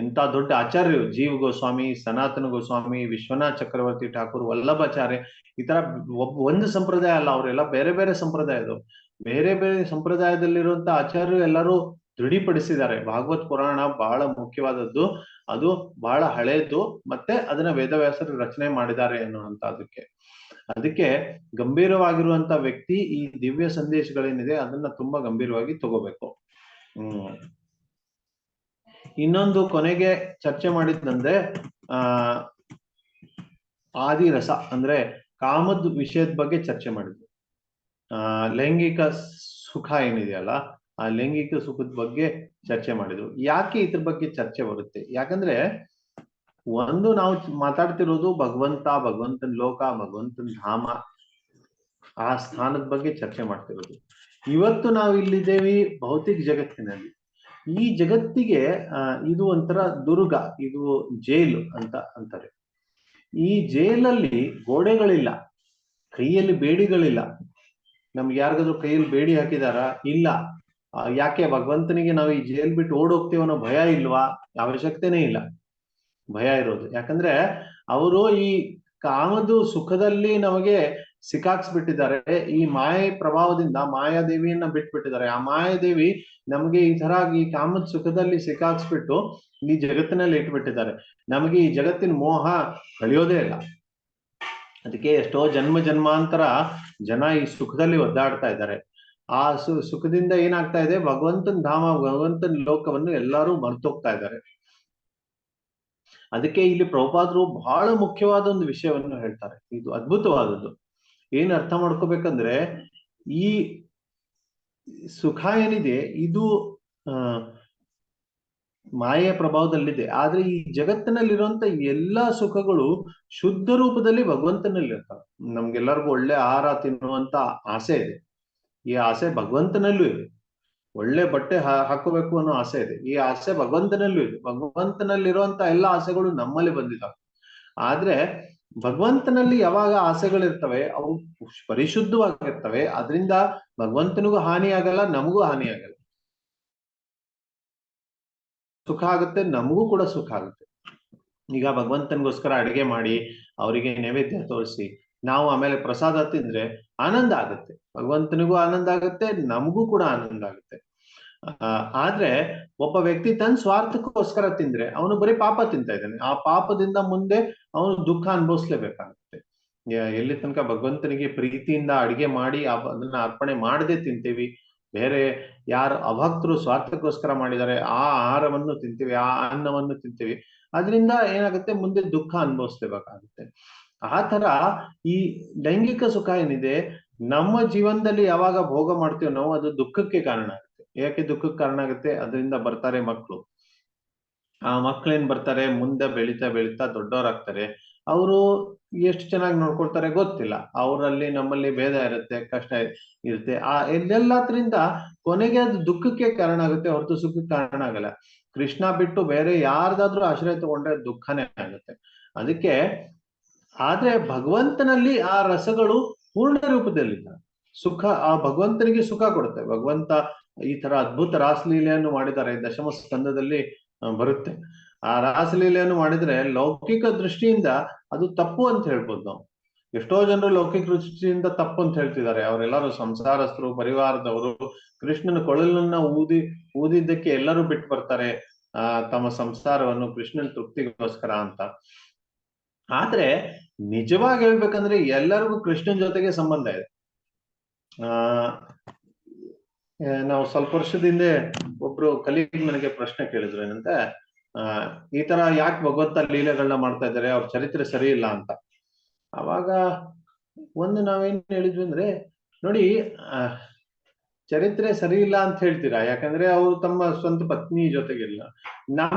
Speaker 3: ಇಂಥ ದೊಡ್ಡ ಆಚಾರ್ಯರು, ಜೀವ ಗೋಸ್ವಾಮಿ, ಸನಾತನ ಗೋಸ್ವಾಮಿ, ವಿಶ್ವನಾಥ್ ಚಕ್ರವರ್ತಿ ಠಾಕೂರ್, ವಲ್ಲಭಾಚಾರ್ಯ, ಈ ತರ ಒಂದು ಸಂಪ್ರದಾಯ ಅಲ್ಲ, ಅವರೆಲ್ಲ ಬೇರೆ ಬೇರೆ ಸಂಪ್ರದಾಯದವರು. ಬೇರೆ ಬೇರೆ ಸಂಪ್ರದಾಯದಲ್ಲಿರುವಂತ ಆಚಾರ್ಯರು ಎಲ್ಲರೂ ದೃಢೀಪಡಿಸಿದ್ದಾರೆ ಭಾಗವತ್ ಪುರಾಣ ಬಹಳ ಮುಖ್ಯವಾದದ್ದು, ಅದು ಬಹಳ ಹಳೇದು, ಮತ್ತೆ ಅದನ್ನ ವೇದವ್ಯಾಸರು ರಚನೆ ಮಾಡಿದ್ದಾರೆ ಅನ್ನುವಂಥದ್ದಕ್ಕೆ. ಅದಕ್ಕೆ ಗಂಭೀರವಾಗಿರುವಂತ ವ್ಯಕ್ತಿ ಈ ದಿವ್ಯ ಸಂದೇಶಗಳೇನಿದೆ ಅದನ್ನ ತುಂಬಾ ಗಂಭೀರವಾಗಿ ತಗೋಬೇಕು. ಇನ್ನೊಂದು ಕೊನೆಗೆ ಚರ್ಚೆ ಮಾಡಿದ್ದಂದ್ರೆ ಆದಿರಸ ಅಂದ್ರೆ ಕಾಮದ ವಿಷಯದ ಬಗ್ಗೆ ಚರ್ಚೆ ಮಾಡಿದ್ವಿ. ಲೈಂಗಿಕ ಸುಖ ಏನಿದೆಯಲ್ಲ, ಆ ಲೈಂಗಿಕ ಸುಖದ ಬಗ್ಗೆ ಚರ್ಚೆ ಮಾಡಿದ್ರು. ಯಾಕೆ ಇದ್ರ ಬಗ್ಗೆ ಚರ್ಚೆ ಬರುತ್ತೆ? ಯಾಕಂದ್ರೆ ಒಂದು ನಾವು ಮಾತಾಡ್ತಿರೋದು ಭಗವಂತನ ಲೋಕ, ಭಗವಂತನ ಧಾಮ, ಆ ಸ್ಥಾನದ ಬಗ್ಗೆ ಚರ್ಚೆ ಮಾಡ್ತಿರೋದು. ಇವತ್ತು ನಾವು ಇಲ್ಲಿದ್ದೇವೆ ಭೌತಿಕ ಜಗತ್ತಿನಲ್ಲಿ. ಈ ಜಗತ್ತಿಗೆ ಇದು ಒಂಥರ ದುರ್ಗ, ಇದು ಜೈಲು ಅಂತ ಅಂತಾರೆ. ಈ ಜೈಲಲ್ಲಿ ಗೋಡೆಗಳಿಲ್ಲ, ಕೈಯಲ್ಲಿ ಬೇಡಿಗಳಿಲ್ಲ. ನಮ್ಗೆ ಯಾರಿಗಾದ್ರೂ ಕೈಯಲ್ಲಿ ಬೇಡಿ ಹಾಕಿದಾರ? ಇಲ್ಲ. ಯಾಕೆ? ಭಗವಂತನಿಗೆ ನಾವು ಈ ಜೈಲ್ ಬಿಟ್ಟು ಓಡೋಗ್ತೀವಿ ಅನ್ನೋ ಭಯ ಇಲ್ವಾ? ಅವಶ್ಯಕತೆನೇ ಇಲ್ಲ ಭಯ ಇರೋದು. ಯಾಕಂದ್ರೆ ಅವರು ಈ ಕಾಮದು ಸುಖದಲ್ಲಿ ನಮಗೆ ಸಿಕ್ಕಾಕ್ಸ್ಬಿಟ್ಟಿದ್ದಾರೆ. ಈ ಮಾಯೆ ಪ್ರಭಾವದಿಂದ ಮಾಯಾದೇವಿಯನ್ನ ಬಿಟ್ಬಿಟ್ಟಿದ್ದಾರೆ. ಆ ಮಾಯಾದೇವಿ ನಮಗೆ ಈ ತರ ಈ ಕಾಮದ ಸುಖದಲ್ಲಿ ಸಿಕ್ಕಾಕ್ಸ್ಬಿಟ್ಟು ಈ ಜಗತ್ತಿನಲ್ಲಿ ಇಟ್ಬಿಟ್ಟಿದ್ದಾರೆ. ನಮಗೆ ಈ ಜಗತ್ತಿನ ಮೋಹ ಕಳಿಯೋದೇ ಇಲ್ಲ. ಅದಕ್ಕೆ ಎಷ್ಟೋ ಜನ್ಮಾಂತರ ಜನ ಈ ಸುಖದಲ್ಲಿ ಒದ್ದಾಡ್ತಾ ಇದ್ದಾರೆ. ಆ ಸುಖದಿಂದ ಏನಾಗ್ತಾ ಇದೆ? ಭಗವಂತನ ಧಾಮ, ಭಗವಂತನ ಲೋಕವನ್ನು ಎಲ್ಲರೂ ಮರ್ತೋಗ್ತಾ ಇದ್ದಾರೆ. ಅದಕ್ಕೆ ಇಲ್ಲಿ ಪ್ರಭುಪಾದರು ಬಹಳ ಮುಖ್ಯವಾದ ಒಂದು ವಿಷಯವನ್ನು ಹೇಳ್ತಾರೆ. ಇದು ಅದ್ಭುತವಾದದ್ದು. ಏನ್ ಅರ್ಥ ಮಾಡ್ಕೋಬೇಕಂದ್ರೆ, ಈ ಸುಖ ಏನಿದೆ ಇದು ಮಾಯೆಯ ಪ್ರಭಾವದಲ್ಲಿದೆ. ಆದ್ರೆ ಈ ಜಗತ್ತಿನಲ್ಲಿರುವಂತ ಎಲ್ಲಾ ಸುಖಗಳು ಶುದ್ಧ ರೂಪದಲ್ಲಿ ಭಗವಂತನಲ್ಲಿ ಇರ್ತಾವೆ. ನಮ್ಗೆಲ್ಲರಿಗೂ ಒಳ್ಳೆ ಆಹಾರ ತಿನ್ನುವಂತ ಆಸೆ ಇದೆ. ಈ ಆಸೆ ಭಗವಂತನಲ್ಲೂ ಇದೆ. ಒಳ್ಳೆ ಬಟ್ಟೆ ಹಾಕೋಬೇಕು ಅನ್ನೋ ಆಸೆ ಇದೆ. ಈ ಆಸೆ ಭಗವಂತನಲ್ಲೂ ಇದೆ. ಭಗವಂತನಲ್ಲಿರುವಂತ ಎಲ್ಲಾ ಆಸೆಗಳು ನಮ್ಮಲ್ಲಿ ಬಂದಿದ್ದಾವೆ. ಆದ್ರೆ ಭಗವಂತನಲ್ಲಿ ಯಾವಾಗ ಆಸೆಗಳಿರ್ತವೆ ಅವು ಪರಿಶುದ್ಧವಾಗಿರ್ತವೆ. ಅದರಿಂದ ಭಗವಂತನಿಗೂ ಹಾನಿ ಆಗಲ್ಲ, ನಮಗೂ ಹಾನಿ ಆಗಲ್ಲ. ಸುಖ ಆಗುತ್ತೆ, ನಮಗೂ ಕೂಡ ಸುಖ ಆಗುತ್ತೆ. ಈಗ ಭಗವಂತನಿಗೋಸ್ಕರ ಅಡಿಗೆ ಮಾಡಿ ಅವರಿಗೆ ನೈವೇದ್ಯ ತೋರಿಸಿ ನಾವು ಆಮೇಲೆ ಪ್ರಸಾದ ತಿಂದ್ರೆ ಆನಂದ ಆಗುತ್ತೆ. ಭಗವಂತನಿಗೂ ಆನಂದ ಆಗುತ್ತೆ, ನಮಗೂ ಕೂಡ ಆನಂದ ಆಗುತ್ತೆ. ಆದ್ರೆ ಒಬ್ಬ ವ್ಯಕ್ತಿ ತನ್ನ ಸ್ವಾರ್ಥಕ್ಕೋಸ್ಕರ ತಿಂದ್ರೆ ಅವನು ಬರೀ ಪಾಪ ತಿಂತಾ ಇದ್ದಾನೆ. ಆ ಪಾಪದಿಂದ ಮುಂದೆ ಅವನು ದುಃಖ ಅನುಭವಿಸ್ಲೇಬೇಕಾಗುತ್ತೆ. ಎಲ್ಲಿ ತನಕ ಭಗವಂತನಿಗೆ ಪ್ರೀತಿಯಿಂದ ಅಡಿಗೆ ಮಾಡಿ ಅದನ್ನ ಅರ್ಪಣೆ ಮಾಡದೆ ತಿಂತೀವಿ, ಬೇರೆ ಯಾರು ಅಭಕ್ತರು ಸ್ವಾರ್ಥಕ್ಕೋಸ್ಕರ ಮಾಡಿದ್ದಾರೆ ಆ ಆಹಾರವನ್ನು ತಿಂತೀವಿ, ಆ ಅನ್ನವನ್ನು ತಿಂತೀವಿ, ಅದರಿಂದ ಏನಾಗುತ್ತೆ? ಮುಂದೆ ದುಃಖ ಅನುಭವಿಸ್ಲೇಬೇಕಾಗುತ್ತೆ. ಆ ತರ ಈ ಲೈಂಗಿಕ ಸುಖ ಏನಿದೆ ನಮ್ಮ ಜೀವನದಲ್ಲಿ ಯಾವಾಗ ಭೋಗ ಮಾಡ್ತೀವಿ ನಾವು, ಅದು ದುಃಖಕ್ಕೆ ಕಾರಣ ಆಗುತ್ತೆ. ಯಾಕೆ ದುಃಖಕ್ಕೆ ಕಾರಣ ಆಗುತ್ತೆ? ಅದರಿಂದ ಬರ್ತಾರೆ ಮಕ್ಕಳು. ಆ ಮಕ್ಳೇನ್ ಬರ್ತಾರೆ, ಮುಂದೆ ಬೆಳೀತಾ ಬೆಳೀತಾ ದೊಡ್ಡವರಾಗ್ತಾರೆ. ಅವರು ಎಷ್ಟು ಚೆನ್ನಾಗಿ ನೋಡ್ಕೊಳ್ತಾರೆ ಗೊತ್ತಿಲ್ಲ. ಅವರಲ್ಲಿ ನಮ್ಮಲ್ಲಿ ಭೇದ ಇರುತ್ತೆ, ಕಷ್ಟ ಇರುತ್ತೆ. ಎಲ್ಲದ್ರಿಂದ ಕೊನೆಗೆ ಅದು ದುಃಖಕ್ಕೆ ಕಾರಣ ಆಗುತ್ತೆ ಹೊರತು ಸುಖಕ್ಕೆ ಕಾರಣ ಆಗಲ್ಲ. ಕೃಷ್ಣ ಬಿಟ್ಟು ಬೇರೆ ಯಾರ್ದಾದ್ರೂ ಆಶ್ರಯ ತಗೊಂಡ್ರೆ ದುಃಖನೇ ಆಗುತ್ತೆ. ಅದಕ್ಕೆ ಆದ್ರೆ ಭಗವಂತನಲ್ಲಿ ಆ ರಸಗಳು ಪೂರ್ಣ ರೂಪದಲ್ಲಿದ್ದಾವೆ. ಸುಖ, ಆ ಭಗವಂತನಿಗೆ ಸುಖ ಕೊಡುತ್ತೆ. ಭಗವಂತ ಈ ತರ ಅದ್ಭುತ ರಾಸಲೀಲೆಯನ್ನು ಮಾಡಿದ್ದಾರೆ. ದಶಮ ಸ್ಕಂದದಲ್ಲಿ ಬರುತ್ತೆ. ಆ ರಾಸಲೀಲೆಯನ್ನು ಮಾಡಿದ್ರೆ ಲೌಕಿಕ ದೃಷ್ಟಿಯಿಂದ ಅದು ತಪ್ಪು ಅಂತ ಹೇಳ್ಬೋದು ನಾವು. ಎಷ್ಟೋ ಜನರು ಲೌಕಿಕ ದೃಷ್ಟಿಯಿಂದ ತಪ್ಪು ಅಂತ ಹೇಳ್ತಿದ್ದಾರೆ. ಅವರೆಲ್ಲರೂ ಸಂಸಾರಸ್ಥರು, ಪರಿವಾರದವರು. ಕೃಷ್ಣನ ಕೊಳಲನ್ನ ಊದಿದ್ದಕ್ಕೆ ಎಲ್ಲರೂ ಬಿಟ್ಟು ಬರ್ತಾರೆ ತಮ್ಮ ಸಂಸಾರವನ್ನು ಕೃಷ್ಣನ ತೃಪ್ತಿಗೋಸ್ಕರ ಅಂತ. ಆದ್ರೆ ನಿಜವಾಗಿ ಹೇಳ್ಬೇಕಂದ್ರೆ ಎಲ್ಲರಿಗೂ ಕೃಷ್ಣನ್ ಜೊತೆಗೆ ಸಂಬಂಧ ಇದೆ. ನಾವು ಸ್ವಲ್ಪ ವರ್ಷದ ಹಿಂದೆ ಒಬ್ರು ಕಲೀಗ್ ನನಗೆ ಪ್ರಶ್ನೆ ಕೇಳಿದ್ರು. ಏನಂತ, ಈ ತರ ಯಾಕೆ ಭಗವಂತ ಲೀಲೆಗಳನ್ನ ಮಾಡ್ತಾ ಇದ್ದಾರೆ, ಅವ್ರ ಚರಿತ್ರೆ ಸರಿ ಇಲ್ಲ ಅಂತ. ಅವಾಗ ಒಂದು ನಾವೇನ್ ಹೇಳಿದ್ವಿ ಅಂದ್ರೆ, ನೋಡಿ ಚರಿತ್ರೆ ಸರಿ ಇಲ್ಲ ಅಂತ ಹೇಳ್ತೀರಾ, ಯಾಕಂದ್ರೆ ಅವರು ತಮ್ಮ ಸ್ವಂತ ಪತ್ನಿ ಜೊತೆಗಿಲ್ಲ.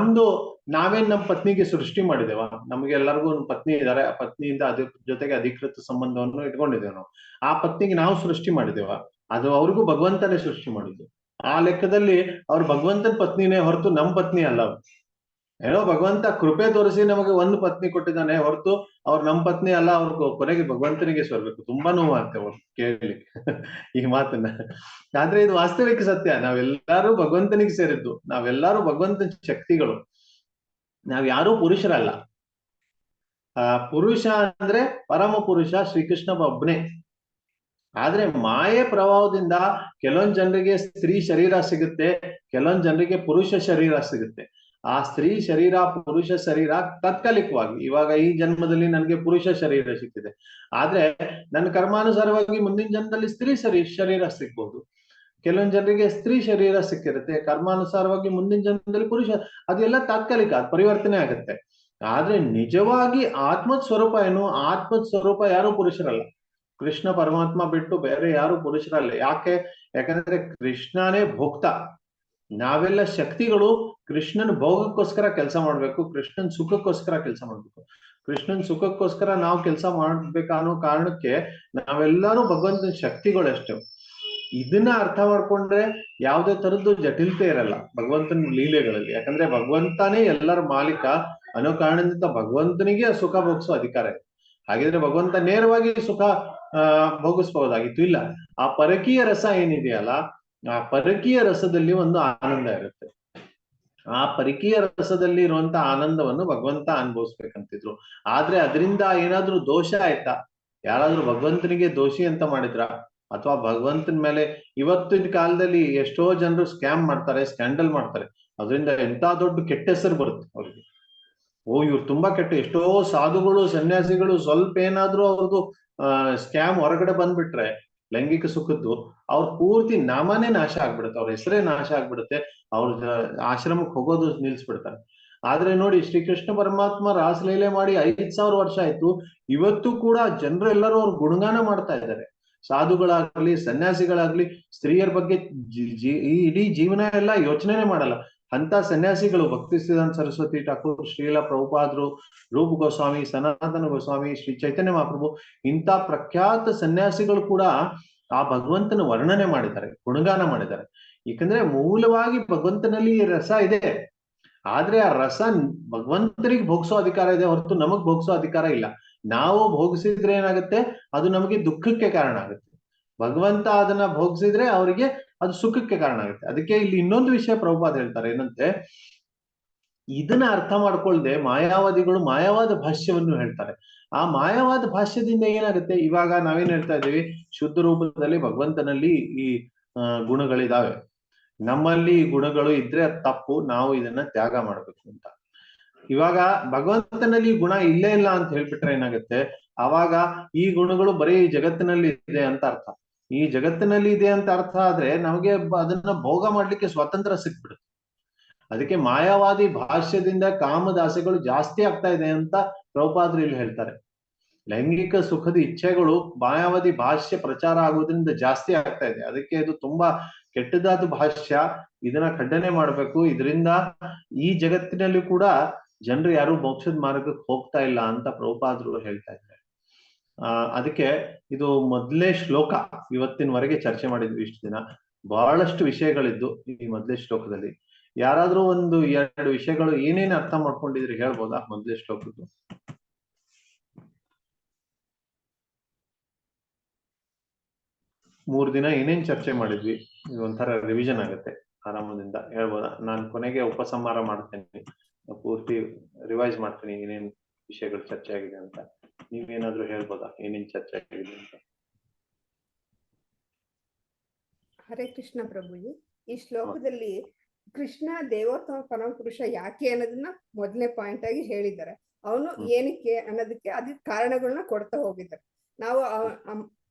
Speaker 3: ನಾವೇನ್ ನಮ್ಮ ಪತ್ನಿಗೆ ಸೃಷ್ಟಿ ಮಾಡಿದೇವ? ನಮ್ಗೆ ಎಲ್ಲರಿಗೂ ಒಂದು ಪತ್ನಿ ಇದ್ದಾರೆ, ಆ ಪತ್ನಿಯಿಂದ ಜೊತೆಗೆ ಅಧಿಕೃತ ಸಂಬಂಧವನ್ನು ಇಟ್ಕೊಂಡಿದ್ದೇವೆ ನಾವು. ಆ ಪತ್ನಿಗೆ ನಾವು ಸೃಷ್ಟಿ ಮಾಡಿದೇವ? ಅದು ಅವ್ರಿಗೂ ಭಗವಂತನೇ ಸೃಷ್ಟಿ ಮಾಡಿದ್ದು. ಆ ಲೆಕ್ಕದಲ್ಲಿ ಅವ್ರು ಭಗವಂತನ ಪತ್ನಿನೇ ಹೊರತು ನಮ್ಮ ಪತ್ನಿ ಅಲ್ಲ. ಏನೋ ಭಗವಂತ ಕೃಪೆ ತೋರಿಸಿ ನಮಗೆ ಒಂದು ಪತ್ನಿ ಕೊಟ್ಟಿದ್ದಾನೆ ಹೊರತು ಅವ್ರು ನಮ್ಮ ಪತ್ನಿ ಅಲ್ಲ. ಅವ್ರ ಕೊನೆಗೆ ಭಗವಂತನಿಗೆ ಸೇರ್ಬೇಕು. ತುಂಬಾ ನೋವಾಗ್ತದೆ ಅವ್ರು ಕೇಳಲಿಕ್ಕೆ ಈ ಮಾತನ್ನ. ಆದ್ರೆ ಇದು ವಾಸ್ತವಿಕ ಸತ್ಯ. ನಾವೆಲ್ಲರೂ ಭಗವಂತನಿಗೆ ಸೇರಿದ್ದು, ನಾವೆಲ್ಲರೂ ಭಗವಂತನ ಶಕ್ತಿಗಳು, ನಾವ್ಯಾರೂ ಪುರುಷರಲ್ಲ. ಪುರುಷ ಅಂದ್ರೆ ಪರಮ ಪುರುಷ ಶ್ರೀಕೃಷ್ಣ ಒಬ್ಬನೇ. ಆದ್ರೆ ಮಾಯೆ ಪ್ರಭಾವದಿಂದ ಕೆಲವೊಂದ್ ಜನರಿಗೆ ಸ್ತ್ರೀ ಶರೀರ ಸಿಗುತ್ತೆ, ಕೆಲವೊಂದ್ ಜನರಿಗೆ ಪುರುಷ ಶರೀರ ಸಿಗುತ್ತೆ. ಆ ಸ್ತ್ರೀ ಶರೀರ ಪುರುಷ ಶರೀರ ತಾತ್ಕಾಲಿಕವಾಗಿ, ಇವಾಗ ಈ ಜನ್ಮದಲ್ಲಿ ನನಗೆ ಪುರುಷ ಶರೀರ ಸಿಕ್ಕಿದೆ, ಆದ್ರೆ ನನ್ನ ಕರ್ಮಾನುಸಾರವಾಗಿ ಮುಂದಿನ ಜನ್ಮದಲ್ಲಿ ಸ್ತ್ರೀ ಶರೀರ ಸಿಗ್ಬಹುದು. ಕೆಲವೊಂದ್ ಜನರಿಗೆ ಸ್ತ್ರೀ ಶರೀರ ಸಿಕ್ಕಿರುತ್ತೆ, ಕರ್ಮಾನುಸಾರವಾಗಿ ಮುಂದಿನ ಜನ್ಮದಲ್ಲಿ ಪುರುಷ. ಅದೆಲ್ಲ ತಾತ್ಕಾಲಿಕ, ಅದು ಪರಿವರ್ತನೆ ಆಗುತ್ತೆ. ಆದ್ರೆ ನಿಜವಾಗಿ ಆತ್ಮದ ಸ್ವರೂಪ ಏನು? ಆತ್ಮದ ಸ್ವರೂಪ ಯಾರು ಪುರುಷರಲ್ಲ. ಕೃಷ್ಣ ಪರಮಾತ್ಮ ಬಿಟ್ಟು ಬೇರೆ ಯಾರು ಪುರುಷರಲ್ಲ. ಯಾಕಂದ್ರೆ ಕೃಷ್ಣನೇ ಭೋಕ್ತ, ನಾವೆಲ್ಲ ಶಕ್ತಿಗಳು. ಕೃಷ್ಣನ್ ಭೋಗಕ್ಕೋಸ್ಕರ ಕೆಲಸ ಮಾಡ್ಬೇಕು, ಕೃಷ್ಣನ್ ಸುಖಕ್ಕೋಸ್ಕರ ಕೆಲಸ ಮಾಡ್ಬೇಕು. ಕೃಷ್ಣನ್ ಸುಖಕ್ಕೋಸ್ಕರ ನಾವು ಕೆಲಸ ಮಾಡ್ಬೇಕನ್ನೋ ಕಾರಣಕ್ಕೆ ನಾವೆಲ್ಲರೂ ಭಗವಂತನ ಶಕ್ತಿಗಳಷ್ಟೇ. ಇದನ್ನ ಅರ್ಥ ಮಾಡ್ಕೊಂಡ್ರೆ ಯಾವುದೇ ತರದ್ದು ಜಟಿಲತೆ ಇರಲ್ಲ ಭಗವಂತನ ಲೀಲೆಗಳಲ್ಲಿ. ಯಾಕಂದ್ರೆ ಭಗವಂತನೇ ಎಲ್ಲರ ಮಾಲೀಕ ಅನ್ನೋ ಕಾರಣದಿಂದ ಭಗವಂತನಿಗೆ ಸುಖ ಭೋಗಿಸೋ ಅಧಿಕಾರ ಇದೆ. ಹಾಗಿದ್ರೆ ಭಗವಂತ ನೇರವಾಗಿ ಸುಖ ಭೋಗಿಸ್ಬಹುದಾಗಿತ್ತು, ಇಲ್ಲ. ಆ ಪರಕೀಯ ರಸ ಏನಿದೆಯಲ್ಲ, ಆ ಪರಕೀಯ ರಸದಲ್ಲಿ ಒಂದು ಆನಂದ ಇರುತ್ತೆ. ಆ ಪರಕೀಯ ರಸದಲ್ಲಿ ಇರುವಂತ ಆನಂದವನ್ನು ಭಗವಂತ ಅನುಭವಿಸ್ಬೇಕಂತಿದ್ರು. ಆದ್ರೆ ಅದರಿಂದ ಏನಾದ್ರೂ ದೋಷ ಆಯ್ತಾ? ಯಾರಾದ್ರೂ ಭಗವಂತನಿಗೆ ದೋಷಿ ಅಂತ ಮಾಡಿದ್ರ? ಅಥವಾ ಭಗವಂತನ ಮೇಲೆ ಇವತ್ತಿನ ಕಾಲದಲ್ಲಿ ಎಷ್ಟೋ ಜನರು ಸ್ಕ್ಯಾಮ್ ಮಾಡ್ತಾರೆ, ಸ್ಕ್ಯಾಂಡಲ್ ಮಾಡ್ತಾರೆ, ಅದರಿಂದ ಎಂತ ದೊಡ್ಡ ಕೆಟ್ಟ ಹೆಸರು ಬರುತ್ತೆ ಅವ್ರಿಗೆ. ಇವ್ರು ತುಂಬಾ ಕೆಟ್ಟ. ಎಷ್ಟೋ ಸಾಧುಗಳು ಸನ್ಯಾಸಿಗಳು ಸ್ವಲ್ಪ ಏನಾದ್ರೂ ಅವ್ರದ್ದು ಸ್ಕ್ಯಾಮ್ ಹೊರಗಡೆ ಬಂದ್ಬಿಟ್ರೆ ಲೈಂಗಿಕ ಸುಖದ್ದು, ಅವ್ರ ಪೂರ್ತಿ ನಾಮನೇ ನಾಶ ಆಗ್ಬಿಡುತ್ತೆ, ಅವ್ರ ಹೆಸರೇ ನಾಶ ಆಗ್ಬಿಡುತ್ತೆ, ಅವ್ರ ಆಶ್ರಮಕ್ಕೆ ಹೋಗೋದು ನಿಲ್ಸ್ಬಿಡ್ತಾರೆ. ಆದ್ರೆ ನೋಡಿ, ಶ್ರೀಕೃಷ್ಣ ಪರಮಾತ್ಮ ರಾಸಲೀಲೆ ಮಾಡಿ 5,000 ವರ್ಷ ಆಯ್ತು. ಇವತ್ತು ಕೂಡ ಜನರೆಲ್ಲರೂ ಅವ್ರ ಗುಣಗಾನ ಮಾಡ್ತಾ ಇದ್ದಾರೆ. ಸಾಧುಗಳಾಗ್ಲಿ ಸನ್ಯಾಸಿಗಳಾಗ್ಲಿ ಸ್ತ್ರೀಯರ ಬಗ್ಗೆ ಈ ಇಡೀ ಜೀವನ ಎಲ್ಲ ಯೋಚನೆನೇ ಮಾಡಲ್ಲ ಅಂತ ಸನ್ಯಾಸಿಗಳು. ಭಕ್ತಿ ಸಿದ್ಧಾಂತ ಸರಸ್ವತಿ ಠಾಕೂರ್, ಶ್ರೀಲ ಪ್ರಭುಪಾದರು, ರೂಪ ಗೋಸ್ವಾಮಿ, ಸನಾತನ ಗೋಸ್ವಾಮಿ, ಶ್ರೀ ಚೈತನ್ಯ ಮಹಾಪ್ರಭು, ಇಂಥ ಪ್ರಖ್ಯಾತ ಸನ್ಯಾಸಿಗಳು ಕೂಡ ಆ ಭಗವಂತನ ವರ್ಣನೆ ಮಾಡಿದ್ದಾರೆ, ಗುಣಗಾನ ಮಾಡಿದ್ದಾರೆ. ಯಾಕಂದ್ರೆ ಮೂಲವಾಗಿ ಭಗವಂತನಲ್ಲಿ ರಸ ಇದೆ. ಆದ್ರೆ ಆ ರಸ ಭಗವಂತನಿಗೆ ಭೋಗಿಸೋ ಅಧಿಕಾರ ಇದೆ ಹೊರತು ನಮಗ್ ಭೋಗಿಸೋ ಅಧಿಕಾರ ಇಲ್ಲ. ನಾವು ಭೋಗಿಸಿದ್ರೆ ಏನಾಗುತ್ತೆ? ಅದು ನಮಗೆ ದುಃಖಕ್ಕೆ ಕಾರಣ ಆಗುತ್ತೆ. ಭಗವಂತ ಅದನ್ನ ಭೋಗಿಸಿದ್ರೆ ಅವರಿಗೆ ಅದು ಸುಖಕ್ಕೆ ಕಾರಣ ಆಗುತ್ತೆ. ಅದಕ್ಕೆ ಇಲ್ಲಿ ಇನ್ನೊಂದು ವಿಷಯ ಪ್ರಭುಪಾದ ಹೇಳ್ತಾರೆ, ಏನಂತೆ, ಇದನ್ನ ಅರ್ಥ ಮಾಡ್ಕೊಳ್ದೆ ಮಾಯಾವಾದಿಗಳು ಮಾಯಾವಾದ ಭಾಷ್ಯವನ್ನು ಹೇಳ್ತಾರೆ. ಆ ಮಾಯಾವಾದ ಭಾಷ್ಯದಿಂದ ಏನಾಗುತ್ತೆ? ಇವಾಗ ನಾವೇನ್ ಹೇಳ್ತಾ ಇದ್ದೀವಿ? ಶುದ್ಧ ರೂಪದಲ್ಲಿ ಭಗವಂತನಲ್ಲಿ ಈ ಗುಣಗಳಿದಾವೆ, ನಮ್ಮಲ್ಲಿ ಗುಣಗಳು ಇದ್ರೆ ಅದು ತಪ್ಪು, ನಾವು ಇದನ್ನ ತ್ಯಾಗ ಮಾಡ್ಬೇಕು ಅಂತ. ಇವಾಗ ಭಗವಂತನಲ್ಲಿ ಗುಣ ಇಲ್ಲೇ ಇಲ್ಲ ಅಂತ ಹೇಳ್ಬಿಟ್ರೆ ಏನಾಗುತ್ತೆ? ಆವಾಗ ಈ ಗುಣಗಳು ಬರೀ ಜಗತ್ತಿನಲ್ಲಿ ಇದೆ ಅಂತ ಅರ್ಥ. ಈ ಜಗತ್ತಿನಲ್ಲಿ ಇದೆ ಅಂತ ಅರ್ಥ ಆದ್ರೆ ನಮಗೆ ಅದನ್ನ ಭೋಗ ಮಾಡ್ಲಿಕ್ಕೆ ಸ್ವಾತಂತ್ರ್ಯ ಸಿಕ್ಬಿಡುತ್ತೆ. ಅದಕ್ಕೆ ಮಾಯಾವಾದಿ ಭಾಷ್ಯದಿಂದ ಕಾಮದಾಸೆಗಳು ಜಾಸ್ತಿ ಆಗ್ತಾ ಇದೆ ಅಂತ ಪ್ರಭುಪಾದರು ಇಲ್ಲಿ ಹೇಳ್ತಾರೆ. ಲೈಂಗಿಕ ಸುಖದ ಇಚ್ಛೆಗಳು ಮಾಯಾವಾದಿ ಭಾಷ್ಯ ಪ್ರಚಾರ ಆಗೋದ್ರಿಂದ ಜಾಸ್ತಿ ಆಗ್ತಾ ಇದೆ. ಅದಕ್ಕೆ ಇದು ತುಂಬಾ ಕೆಟ್ಟದಾದ ಭಾಷ್ಯ, ಇದನ್ನ ಖಂಡನೆ ಮಾಡ್ಬೇಕು. ಇದರಿಂದ ಈ ಜಗತ್ತಿನಲ್ಲಿ ಕೂಡ ಜನರು ಯಾರು ಮೋಕ್ಷದ ಮಾರ್ಗಕ್ಕೆ ಹೋಗ್ತಾ ಇಲ್ಲ ಅಂತ ಪ್ರಭುಪಾದರು ಹೇಳ್ತಾ ಇದ್ದಾರೆ. ಅದಕ್ಕೆ ಇದು ಮೊದಲೇ ಶ್ಲೋಕ. ಇವತ್ತಿನವರೆಗೆ ಚರ್ಚೆ ಮಾಡಿದ್ವಿ ಇಷ್ಟು ದಿನ, ಬಹಳಷ್ಟು ವಿಷಯಗಳಿದ್ದು ಈ ಮೊದಲೇ ಶ್ಲೋಕದಲ್ಲಿ. ಯಾರಾದ್ರೂ 1-2 ವಿಷಯಗಳು ಏನೇನು ಅರ್ಥ ಮಾಡ್ಕೊಂಡಿದ್ರೆ ಹೇಳ್ಬೋದಾ ಮೊದಲೇ ಶ್ಲೋಕದ್ದು? ಮೂರು ದಿನ ಏನೇನ್ ಚರ್ಚೆ ಮಾಡಿದ್ವಿ, ಇದು ಒಂಥರ ರಿವಿಷನ್ ಆಗುತ್ತೆ, ಆರಾಮದಿಂದ ಹೇಳ್ಬೋದಾ? ನಾನು ಕೊನೆಗೆ ಉಪಸಂಹಾರ ಮಾಡ್ತೇನೆ, ಪೂರ್ತಿ ರಿವೈಸ್ ಮಾಡ್ತೀನಿ ಏನೇನ್ ವಿಷಯಗಳು ಚರ್ಚೆ ಆಗಿದೆ ಅಂತ. ನೀವೇನಾದ್ರೂ ಹೇಳ್ಬೋದಾ ಏನೇನ್ ಚರ್ಚೆ ಆಗಿದೆ ಅಂತ?
Speaker 4: ಹರೇ ಕೃಷ್ಣ ಪ್ರಭುಜಿ, ಈ ಶ್ಲೋಕದಲ್ಲಿ ಕೃಷ್ಣ ದೇವೋತ್ತಮ ಪರಮ ಪುರುಷ ಯಾಕೆ ಅನ್ನೋದನ್ನ ಮೊದಲನೇ ಪಾಯಿಂಟ್ ಆಗಿ ಹೇಳಿದ್ದಾರೆ. ಅವನು ಏನಕ್ಕೆ ಅನ್ನೋದಕ್ಕೆ ಅದಕ್ಕೆ ಕಾರಣಗಳನ್ನ ಕೊಡ್ತಾ ಹೋಗಿದ್ದಾರೆ. ನಾವು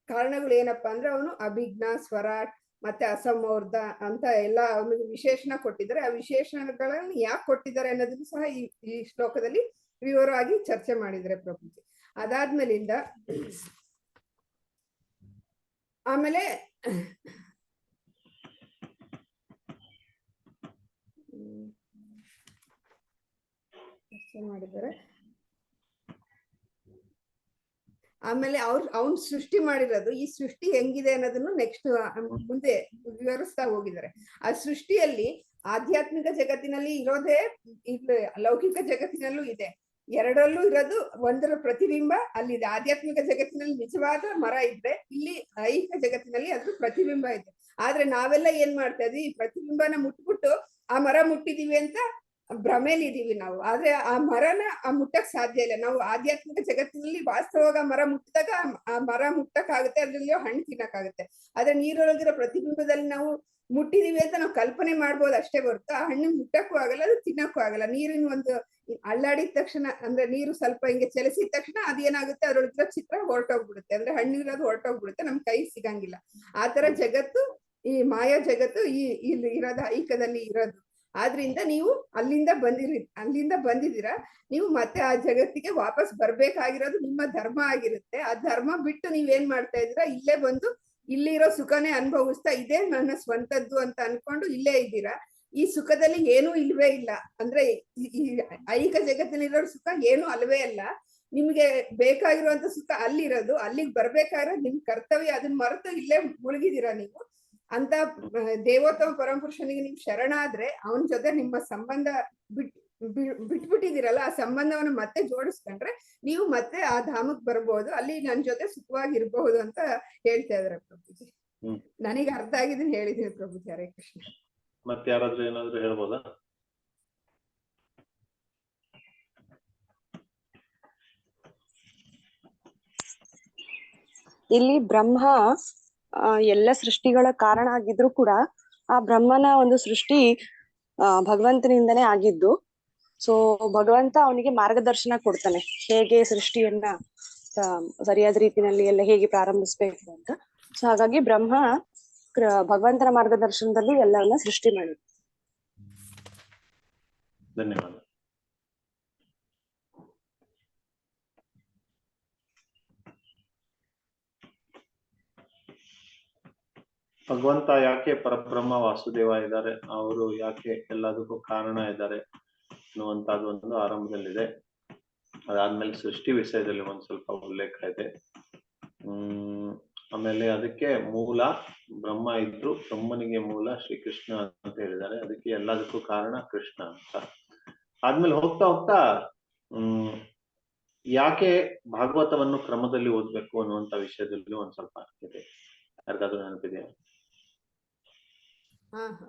Speaker 4: ಕಾರಣಗಳು ಏನಪ್ಪಾ ಅಂದ್ರೆ, ಅವನು ಅಭಿಜ್ಞ, ಸ್ವರಾಟ್, ಮತ್ತೆ ಅಸಮೌರ್ಧ ಅಂತ ಎಲ್ಲ ಅವನಿಗೆ ವಿಶೇಷಣ ಕೊಟ್ಟಿದ್ದಾರೆ. ಆ ವಿಶೇಷಣಗಳನ್ನು ಯಾಕೆ ಕೊಟ್ಟಿದ್ದಾರೆ ಅನ್ನೋದನ್ನು ಸಹ ಈ ಶ್ಲೋಕದಲ್ಲಿ ವಿವರವಾಗಿ ಚರ್ಚೆ ಮಾಡಿದ್ದಾರೆ ಪ್ರಭುಜಿ. ಅದಾದ್ಮೇಲಿಂದ ಆಮೇಲೆ ಚರ್ಚೆ ಮಾಡಿದ್ದಾರೆ. ಆಮೇಲೆ ಅವ್ನ್ ಸೃಷ್ಟಿ ಮಾಡಿರೋದು, ಈ ಸೃಷ್ಟಿ ಹೆಂಗಿದೆ ಅನ್ನೋದನ್ನು ನೆಕ್ಸ್ಟ್ ಮುಂದೆ ವಿವರಿಸ್ತಾ ಹೋಗಿದ್ದಾರೆ. ಆ ಸೃಷ್ಟಿಯಲ್ಲಿ ಆಧ್ಯಾತ್ಮಿಕ ಜಗತ್ತಿನಲ್ಲಿ ಇರೋದೇ ಲೌಕಿಕ ಜಗತ್ತಿನಲ್ಲೂ ಇದೆ. ಎರಡರಲ್ಲೂ ಇರೋದು ಒಂದರ ಪ್ರತಿಬಿಂಬ ಅಲ್ಲಿದೆ. ಆಧ್ಯಾತ್ಮಿಕ ಜಗತ್ತಿನಲ್ಲಿ ನಿಜವಾದ ಮರ ಇದ್ರೆ, ಇಲ್ಲಿ ಐಹಿಕ ಜಗತ್ತಿನಲ್ಲಿ ಅದ್ರ ಪ್ರತಿಬಿಂಬ ಇದೆ. ಆದ್ರೆ ನಾವೆಲ್ಲ ಏನ್ ಮಾಡ್ತಾ ಇದ್ವಿ, ಈ ಪ್ರತಿಬಿಂಬನ ಮುಟ್ಬಿಟ್ಟು ಆ ಮರ ಮುಟ್ಟಿದೀವಿ ಅಂತ ಭ್ರಮೇಲಿ ಇದೀವಿ ನಾವು. ಆದ್ರೆ ಆ ಮರನ ಮುಟ್ಟಕ್ ಸಾಧ್ಯ ಇಲ್ಲ. ನಾವು ಆಧ್ಯಾತ್ಮಿಕ ಜಗತ್ತಿನಲ್ಲಿ ವಾಸ್ತವವಾಗಿ ಆ ಮರ ಮುಟ್ಟಿದಾಗ ಆ ಮರ ಮುಟ್ಟಕ್ ಆಗುತ್ತೆ, ಅದ್ರಲ್ಲಿ ಹಣ್ಣು ತಿನ್ನಕ್ಕಾಗುತ್ತೆ. ಆದ್ರೆ ನೀರೊಳಗಿರೋ ಪ್ರತಿಬಿಂಬದಲ್ಲಿ ನಾವು ಮುಟ್ಟಿದೀವಿ ಅಂತ ನಾವು ಕಲ್ಪನೆ ಮಾಡ್ಬೋದು ಅಷ್ಟೇ ಹೊರತು ಆ ಹಣ್ಣು ಮುಟ್ಟಕ್ಕೂ ಆಗಲ್ಲ, ಅದು ತಿನ್ನಕ್ಕೂ ಆಗಲ್ಲ. ನೀರಿನ ಒಂದು ಅಲ್ಲಾಡಿದ ತಕ್ಷಣ, ಅಂದ್ರೆ ನೀರು ಸ್ವಲ್ಪ ಹಿಂಗೆ ಚಲಿಸಿದ ತಕ್ಷಣ ಅದೇನಾಗುತ್ತೆ, ಅದ್ರೊಳಗಿರೋ ಚಿತ್ರ ಹೊರಟೋಗ್ಬಿಡುತ್ತೆ, ಅಂದ್ರೆ ಹಣ್ಣಿರೋದು ಹೊರಟೋಗ್ಬಿಡುತ್ತೆ, ನಮ್ ಕೈ ಸಿಗಂಗಿಲ್ಲ. ಆತರ ಜಗತ್ತು, ಈ ಮಾಯಾ ಜಗತ್ತು ಇಲ್ಲಿ ಇರೋದು, ಐಕದಲ್ಲಿ ಇರೋದು. ಆದ್ರಿಂದ ನೀವು ಅಲ್ಲಿಂದ ಬಂದಿದ್ದೀರಾ, ನೀವು ಮತ್ತೆ ಆ ಜಗತ್ತಿಗೆ ವಾಪಸ್ ಬರ್ಬೇಕಾಗಿರೋದು ನಿಮ್ಮ ಧರ್ಮ ಆಗಿರುತ್ತೆ. ಆ ಧರ್ಮ ಬಿಟ್ಟು ನೀವೇನ್ ಮಾಡ್ತಾ ಇದ್ದೀರಾ, ಇಲ್ಲೇ ಬಂದು ಇಲ್ಲಿರೋ ಸುಖನೇ ಅನುಭವಿಸ್ತಾ, ಇದೇ ನನ್ನ ಸ್ವಂತದ್ದು ಅಂತ ಅನ್ಕೊಂಡು ಇಲ್ಲೇ ಇದ್ದೀರಾ. ಈ ಸುಖದಲ್ಲಿ ಏನೂ ಇಲ್ವೇ ಇಲ್ಲ. ಅಂದ್ರೆ ಈ ಐಹಿಕ ಜಗತ್ತಿನಲ್ಲಿರೋ ಸುಖ ಏನೂ ಅಲ್ವೇ ಅಲ್ಲ. ನಿಮ್ಗೆ ಬೇಕಾಗಿರುವಂತ ಸುಖ ಅಲ್ಲಿರೋದು. ಅಲ್ಲಿಗೆ ಬರ್ಬೇಕಾದ್ರೆ ನಿಮ್ ಕರ್ತವ್ಯ, ಅದನ್ನ ಮರೆತು ಇಲ್ಲೇ ಮುಳುಗಿದೀರಾ ನೀವು ಅಂತ. ದೇವೋತ್ತಮ ಪರಮಪುರುಷನಿಗೆ ನೀವು ಶರಣಾದ್ರೆ ಅವನ ಜೊತೆ ನಿಮ್ಮ ಸಂಬಂಧ ಬಿಟ್ಬಿಟ್ಟಿದ್ದೀರಲ್ಲ, ಆ ಸಂಬಂಧವನ್ನ ಮತ್ತೆ ಜೋಡಿಸ್ಕೊಂಡ್ರೆ ನೀವು ಮತ್ತೆ ಆ ಧಾಮಕ್ಕೆ ಬರ್ಬೋದು, ಅಲ್ಲಿ ನನ್ ಜೊತೆ ಸುಖವಾಗಿರ್ಬಹುದು ಅಂತ ಹೇಳ್ತಾ ಇದಾರೆ ಪ್ರಭುಜಿ. ನನಗೆ ಅರ್ಥ ಆಗಿದ್ದೀನಿ, ಹೇಳಿದ್ದೀನಿ ಪ್ರಭುಜಿ. ಹರೇ ಕೃಷ್ಣ.
Speaker 3: ಮತ್ತೆ ಯಾರಾದ್ರೂ ಏನಾದ್ರು ಹೇಳ್ಬೋದಾ?
Speaker 5: ಇಲ್ಲಿ ಬ್ರಹ್ಮ ಎಲ್ಲ ಸೃಷ್ಟಿಗಳ ಕಾರಣ ಆಗಿದ್ರು ಕೂಡ ಆ ಬ್ರಹ್ಮನ ಒಂದು ಸೃಷ್ಟಿ ಭಗವಂತನಿಂದನೇ ಆಗಿದ್ದು. ಸೊ ಭಗವಂತ ಅವನಿಗೆ ಮಾರ್ಗದರ್ಶನ ಕೊಡ್ತಾನೆ, ಹೇಗೆ ಸೃಷ್ಟಿಯನ್ನ ಸರಿಯಾದ ರೀತಿಯಲ್ಲಿ ಎಲ್ಲ ಹೇಗೆ ಪ್ರಾರಂಭಿಸ್ಬೇಕು ಅಂತ. ಸೊ ಹಾಗಾಗಿ ಬ್ರಹ್ಮ ಭಗವಂತನ ಮಾರ್ಗದರ್ಶನದಲ್ಲಿ ಎಲ್ಲವನ್ನ ಸೃಷ್ಟಿ ಮಾಡಿದ.
Speaker 3: ಧನ್ಯವಾದ. ಭಗವಂತ ಯಾಕೆ ಪರಬ್ರಹ್ಮ ವಾಸುದೇವ ಇದ್ದಾರೆ, ಅವರು ಯಾಕೆ ಎಲ್ಲದಕ್ಕೂ ಕಾರಣ ಇದ್ದಾರೆ ಅನ್ನುವಂಥದ್ದು ಒಂದು ಆರಂಭದಲ್ಲಿದೆ. ಅದಾದ್ಮೇಲೆ ಸೃಷ್ಟಿ ವಿಷಯದಲ್ಲಿ ಒಂದ್ ಸ್ವಲ್ಪ ಉಲ್ಲೇಖ ಇದೆ. ಆಮೇಲೆ ಅದಕ್ಕೆ ಮೂಲ ಬ್ರಹ್ಮ ಇದ್ರು, ಬ್ರಹ್ಮನಿಗೆ ಮೂಲ ಶ್ರೀಕೃಷ್ಣ ಅಂತ ಹೇಳಿದ್ದಾರೆ. ಅದಕ್ಕೆ ಎಲ್ಲದಕ್ಕೂ ಕಾರಣ ಕೃಷ್ಣ ಅಂತ. ಆದ್ಮೇಲೆ ಹೋಗ್ತಾ ಹೋಗ್ತಾ ಯಾಕೆ ಭಾಗವತವನ್ನು ಕ್ರಮದಲ್ಲಿ ಓದ್ಬೇಕು ಅನ್ನುವಂತ ವಿಷಯದಲ್ಲಿ ಒಂದ್ ಸ್ವಲ್ಪ ಇದೆ. ಯಾರಿಗಾದ್ರೂ ನೆನಪಿದೆಯಾ?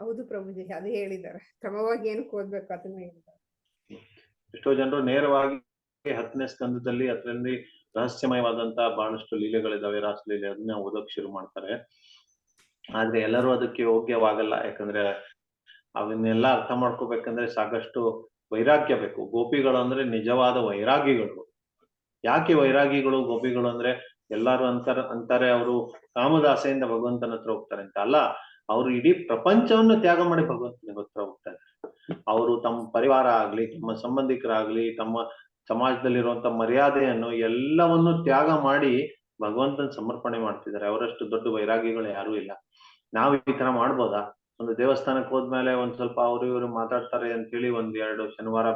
Speaker 4: ಹೌದು ಪ್ರಭುಜಿ, ಅದು ಹೇಳಿದ್ದಾರೆ. ಕ್ರಮವಾಗಿ ಏನಕ್ಕೆ ಓದ್ಬೇಕು ಅದನ್ನ ಹೇಳಿದ್ದಾರೆ.
Speaker 3: ಎಷ್ಟೋ ಜನರು ನೇರವಾಗಿ 10ನೇ ಸ್ಕಂದದಲ್ಲಿ ಅದರಲ್ಲಿ ರಹಸ್ಯಮಯವಾದಂತಹ ಬಹಳಷ್ಟು ಲೀಲೆಗಳಿದಾವೆ, ರಾಸಲೀಲೆ, ಅದನ್ನ ಓದೋಕ್ ಶುರು ಮಾಡ್ತಾರೆ. ಆದ್ರೆ ಎಲ್ಲರೂ ಅದಕ್ಕೆ ಯೋಗ್ಯವಾಗಲ್ಲ. ಯಾಕಂದ್ರೆ ಅವನ್ನೆಲ್ಲ ಅರ್ಥ ಮಾಡ್ಕೋಬೇಕಂದ್ರೆ ಸಾಕಷ್ಟು ವೈರಾಗ್ಯ ಬೇಕು. ಗೋಪಿಗಳು ಅಂದ್ರೆ ನಿಜವಾದ ವೈರಾಗಿಗಳು. ಯಾಕೆ ವೈರಾಗಿಗಳು ಗೋಪಿಗಳು ಅಂದ್ರೆ, ಎಲ್ಲಾರು ಅಂತಾರೆ ಅವರು ಕಾಮದಾಸೆಯಿಂದ ಭಗವಂತನ ಹತ್ರ ಹೋಗ್ತಾರೆ ಅಂತ. ಅಲ್ಲ, ಅವರು ಇಡೀ ಪ್ರಪಂಚವನ್ನು ತ್ಯಾಗ ಮಾಡಿ ಭಗವಂತನ ಹತ್ರ ಹೋಗ್ತಾರೆ. ಅವರು ತಮ್ಮ ಪರಿವಾರ ಆಗ್ಲಿ, ತಮ್ಮ ಸಂಬಂಧಿಕರಾಗ್ಲಿ, ತಮ್ಮ ಸಮಾಜದಲ್ಲಿರುವಂತ ಮರ್ಯಾದೆಯನ್ನು ಎಲ್ಲವನ್ನು ತ್ಯಾಗ ಮಾಡಿ ಭಗವಂತನ ಸಮರ್ಪಣೆ ಮಾಡ್ತಿದ್ದಾರೆ. ಅವರಷ್ಟು ದೊಡ್ಡ ವೈರಾಗಿಗಳು ಯಾರು ಇಲ್ಲ. ನಾವು ಈ ತರ ಮಾಡ್ಬೋದಾ? ಒಂದು ದೇವಸ್ಥಾನಕ್ಕೆ ಹೋದ್ಮೇಲೆ ಒಂದ್ ಸ್ವಲ್ಪ ಅವರು ಇವರು ಮಾತಾಡ್ತಾರೆ ಅಂತೇಳಿ 1-2 ಶನಿವಾರ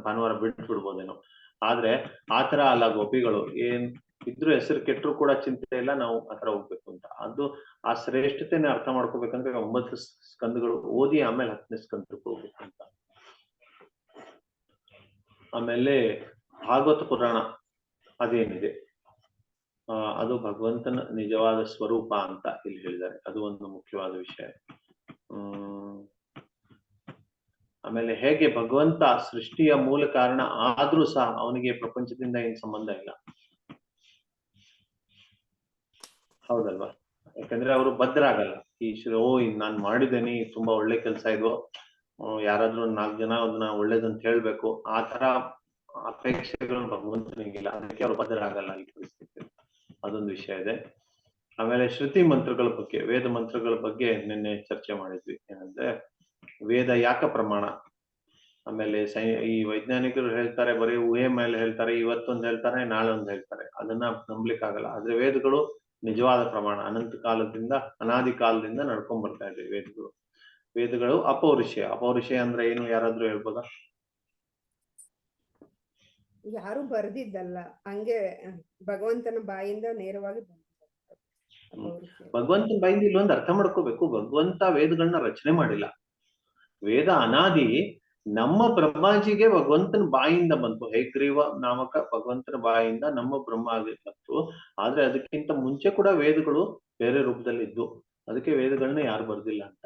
Speaker 3: ಭಾನುವಾರ ಬಿಡ್ಬೋದೇನೋ. ಆದ್ರೆ ಆತರ ಅಲ್ಲ ಗೋಪಿಗಳು. ಏನ್ ಇದ್ರು ಹೆಸರು ಕೆಟ್ಟರು ಕೂಡ ಚಿಂತೆ ಇಲ್ಲ, ನಾವು ಆತರ ಹೋಗ್ಬೇಕು ಅಂತ. ಅದು ಆ ಶ್ರೇಷ್ಠತೆನ ಅರ್ಥ ಮಾಡ್ಕೋಬೇಕಂದ್ರೆ 9 ಸ್ಕಂದಗಳು ಓದಿ ಆಮೇಲೆ 10ನೇ ಸ್ಕಂದಕ್ಕೆ ಹೋಗ್ಬೇಕು ಅಂತ. ಆಮೇಲೆ ಭಾಗವತ ಪುರಾಣ ಅದೇನಿದೆ, ಅದು ಭಗವಂತನ ನಿಜವಾದ ಸ್ವರೂಪ ಅಂತ ಇಲ್ಲಿ ಹೇಳಿದ್ದಾರೆ. ಅದು ಒಂದು ಮುಖ್ಯವಾದ ವಿಷಯ. ಆಮೇಲೆ ಹೇಗೆ ಭಗವಂತ ಸೃಷ್ಟಿಯ ಮೂಲ ಕಾರಣ ಆದ್ರೂ ಸಹ ಅವನಿಗೆ ಪ್ರಪಂಚದಿಂದ ಏನ್ ಸಂಬಂಧ ಇಲ್ಲ, ಹೌದಲ್ವಾ? ಯಾಕಂದ್ರೆ ಅವರು ಭದ್ರಾಗಲ್ಲ. ನಾನ್ ಮಾಡಿದ್ದೇನೆ, ತುಂಬಾ ಒಳ್ಳೆ ಕೆಲಸ ಇದು, ಯಾರಾದ್ರೂ 4 ಜನ ಅದನ್ನ ಒಳ್ಳೇದಂತ ಹೇಳ್ಬೇಕು, ಆ ತರ ಅಪೇಕ್ಷೆಗಳು ಭಗವಂತನಿಗಿಲ್ಲ. ಅದಕ್ಕೆ ಅವ್ರು ಭದ್ರಾಗಲ್ಲ ಈ ಪರಿಸ್ಥಿತಿ. ಅದೊಂದು ವಿಷಯ ಇದೆ. ಆಮೇಲೆ ಶ್ರುತಿ ಮಂತ್ರಗಳ ಬಗ್ಗೆ, ವೇದ ಮಂತ್ರಗಳ ಬಗ್ಗೆ ನಿನ್ನೆ ಚರ್ಚೆ ಮಾಡಿದ್ವಿ. ಏನಂದ್ರೆ ವೇದ ಯಾಕ ಪ್ರಮಾಣ, ಆಮೇಲೆ ಈ ವೈಜ್ಞಾನಿಕರು ಹೇಳ್ತಾರೆ ಬರೀ ಊಹೆ ಮೇಲೆ ಹೇಳ್ತಾರೆ, ಇವತ್ತೊಂದು ಹೇಳ್ತಾರೆ ನಾಳೆ ಒಂದು ಹೇಳ್ತಾರೆ, ಅದನ್ನ ನಂಬ್ಲಿಕ್ಕಾಗಲ್ಲ. ಆದ್ರೆ ವೇದಗಳು ನಿಜವಾದ ಪ್ರಮಾಣ, ಅನಂತ ಕಾಲದಿಂದ ಅನಾದಿ ಕಾಲದಿಂದ ನಡ್ಕೊಂಡ್ ಬರ್ತಾ ಇದೆ ವೇದಗಳು. ವೇದಗಳು ಅಪೌರುಷೇಯ. ಅಪೌರುಷೇಯ ಅಂದ್ರೆ ಏನು, ಯಾರಾದ್ರೂ ಹೇಳ್ಬೋದಾ?
Speaker 4: ಯಾರು ಬರ್ದಿದ್ದಲ್ಲ, ಹಂಗೆ ಭಗವಂತನ ಬಾಯಿಂದ ನೇರವಾಗಿ
Speaker 3: ಭಗವಂತನ ಬಾಯಿಂದ ಇಲ್ಲೊಂದು ಅರ್ಥ ಮಾಡ್ಕೋಬೇಕು, ಭಗವಂತ ವೇದಗಳನ್ನ ರಚನೆ ಮಾಡಿಲ್ಲ. ವೇದ ಅನಾದಿ ನಮ್ಮ ಬ್ರಹ್ಮಾಜಿಗೆ ಭಗವಂತನ ಬಾಯಿಂದ ಬಂತು. ಹೈಗ್ರೀವ ನಾಮಕ ಭಗವಂತನ ಬಾಯಿಂದ ನಮ್ಮ ಬ್ರಹ್ಮಾಜಿ ಬಂತು. ಆದ್ರೆ ಅದಕ್ಕಿಂತ ಮುಂಚೆ ಕೂಡ ವೇದಗಳು ಬೇರೆ ರೂಪದಲ್ಲಿ ಇದ್ದು, ಅದಕ್ಕೆ ವೇದಗಳನ್ನ ಯಾರು ಬರ್ದಿಲ್ಲ ಅಂತ.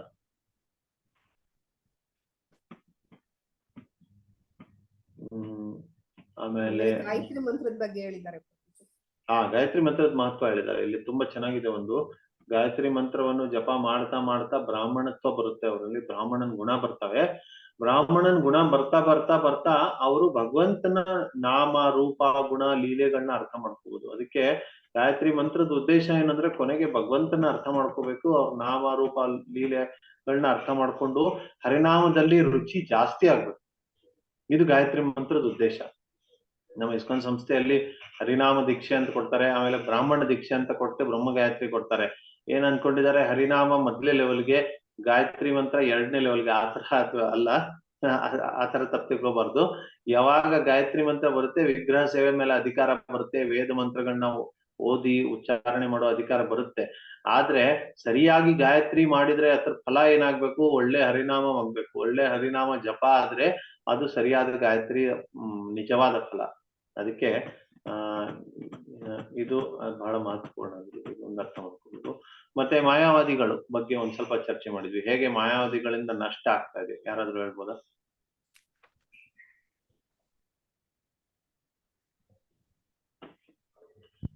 Speaker 3: ಆಮೇಲೆ
Speaker 4: ಗಾಯತ್ರಿ ಮಂತ್ರದ ಬಗ್ಗೆ ಹೇಳಿದ್ದಾರೆ.
Speaker 3: ಗಾಯತ್ರಿ ಮಂತ್ರದ ಮಹತ್ವ ಹೇಳಿದ್ದಾರೆ ಇಲ್ಲಿ. ತುಂಬಾ ಚೆನ್ನಾಗಿದೆ. ಒಂದು ಗಾಯತ್ರಿ ಮಂತ್ರವನ್ನು ಜಪ ಮಾಡ್ತಾ ಮಾಡ್ತಾ ಬ್ರಾಹ್ಮಣತ್ವ ಬರುತ್ತೆ ಅವರಲ್ಲಿ, ಬ್ರಾಹ್ಮಣನ್ ಗುಣ ಬರ್ತವೆ. ಬ್ರಾಹ್ಮಣನ್ ಗುಣ ಬರ್ತಾ ಬರ್ತಾ ಬರ್ತಾ ಅವರು ಭಗವಂತನ ನಾಮ ರೂಪ ಗುಣ ಲೀಲೆಗಳನ್ನ ಅರ್ಥ ಮಾಡ್ಕೋಬಹುದು. ಅದಕ್ಕೆ ಗಾಯತ್ರಿ ಮಂತ್ರದ ಉದ್ದೇಶ ಏನಂದ್ರೆ ಕೊನೆಗೆ ಭಗವಂತನ ಅರ್ಥ ಮಾಡ್ಕೋಬೇಕು, ಅವ್ರ ನಾಮ ರೂಪ ಲೀಲೆಗಳನ್ನ ಅರ್ಥ ಮಾಡ್ಕೊಂಡು ಹರಿನಾಮದಲ್ಲಿ ರುಚಿ ಜಾಸ್ತಿ ಆಗ್ಬೇಕು. ಇದು ಗಾಯತ್ರಿ ಮಂತ್ರದ ಉದ್ದೇಶ. ನಮ್ಮ ಇಸ್ಕಾನ್ ಸಂಸ್ಥೆಯಲ್ಲಿ ಹರಿನಾಮ ದೀಕ್ಷೆ ಅಂತ ಕೊಡ್ತಾರೆ, ಆಮೇಲೆ ಬ್ರಾಹ್ಮಣ ದೀಕ್ಷೆ ಅಂತ ಕೊಟ್ಟು ಬ್ರಹ್ಮ ಗಾಯತ್ರಿ ಕೊಡ್ತಾರೆ. ಏನ್ ಅನ್ಕೊಂಡಿದ್ದಾರೆ, ಹರಿನಾಮ ಮೊದಲೇ ಲೆವೆಲ್ಗೆ, ಗಾಯತ್ರಿ ಮಂತ್ರ 2ನೇ ಲೆವೆಲ್ಗೆ. ಆತರ ಅಲ್ಲ, ಆತರ ತಪ್ಪಿಕೋಬಾರ್ದು. ಯಾವಾಗ ಗಾಯತ್ರಿ ಮಂತ್ರ ಬರುತ್ತೆ, ವಿಗ್ರಹ ಸೇವೆ ಮೇಲೆ ಅಧಿಕಾರ ಬರುತ್ತೆ, ವೇದ ಮಂತ್ರಗಳನ್ನ ಓದಿ ಉಚ್ಚಾರಣೆ ಮಾಡೋ ಅಧಿಕಾರ ಬರುತ್ತೆ. ಆದ್ರೆ ಸರಿಯಾಗಿ ಗಾಯತ್ರಿ ಮಾಡಿದ್ರೆ ಅದ್ರ ಫಲ ಏನಾಗ್ಬೇಕು, ಒಳ್ಳೆ ಹರಿನಾಮ ಆಗ್ಬೇಕು. ಒಳ್ಳೆ ಹರಿನಾಮ ಜಪ ಆದ್ರೆ ಅದು ಸರಿಯಾದ ಗಾಯತ್ರಿ ನಿಜವಾದ ಫಲ. ಅದಕ್ಕೆ ಇದು ಬಹಳ ಮಹತ್ವಪೂರ್ಣ. ಒಂದು ಅರ್ಥ ಮಾಡ್ಕೋಬೇಕು. ಮತ್ತೆ ಮಾಯಾವಾದಿಗಳು ಬಗ್ಗೆ ಒಂದ್ ಸ್ವಲ್ಪ ಚರ್ಚೆ ಮಾಡಿದ್ವಿ. ಹೇಗೆ ಮಾಯಾವಾದಿಗಳಿಂದ ನಷ್ಟ ಆಗ್ತಾ ಇದೆ, ಯಾರಾದ್ರೂ ಹೇಳ್ಬೋದಾ?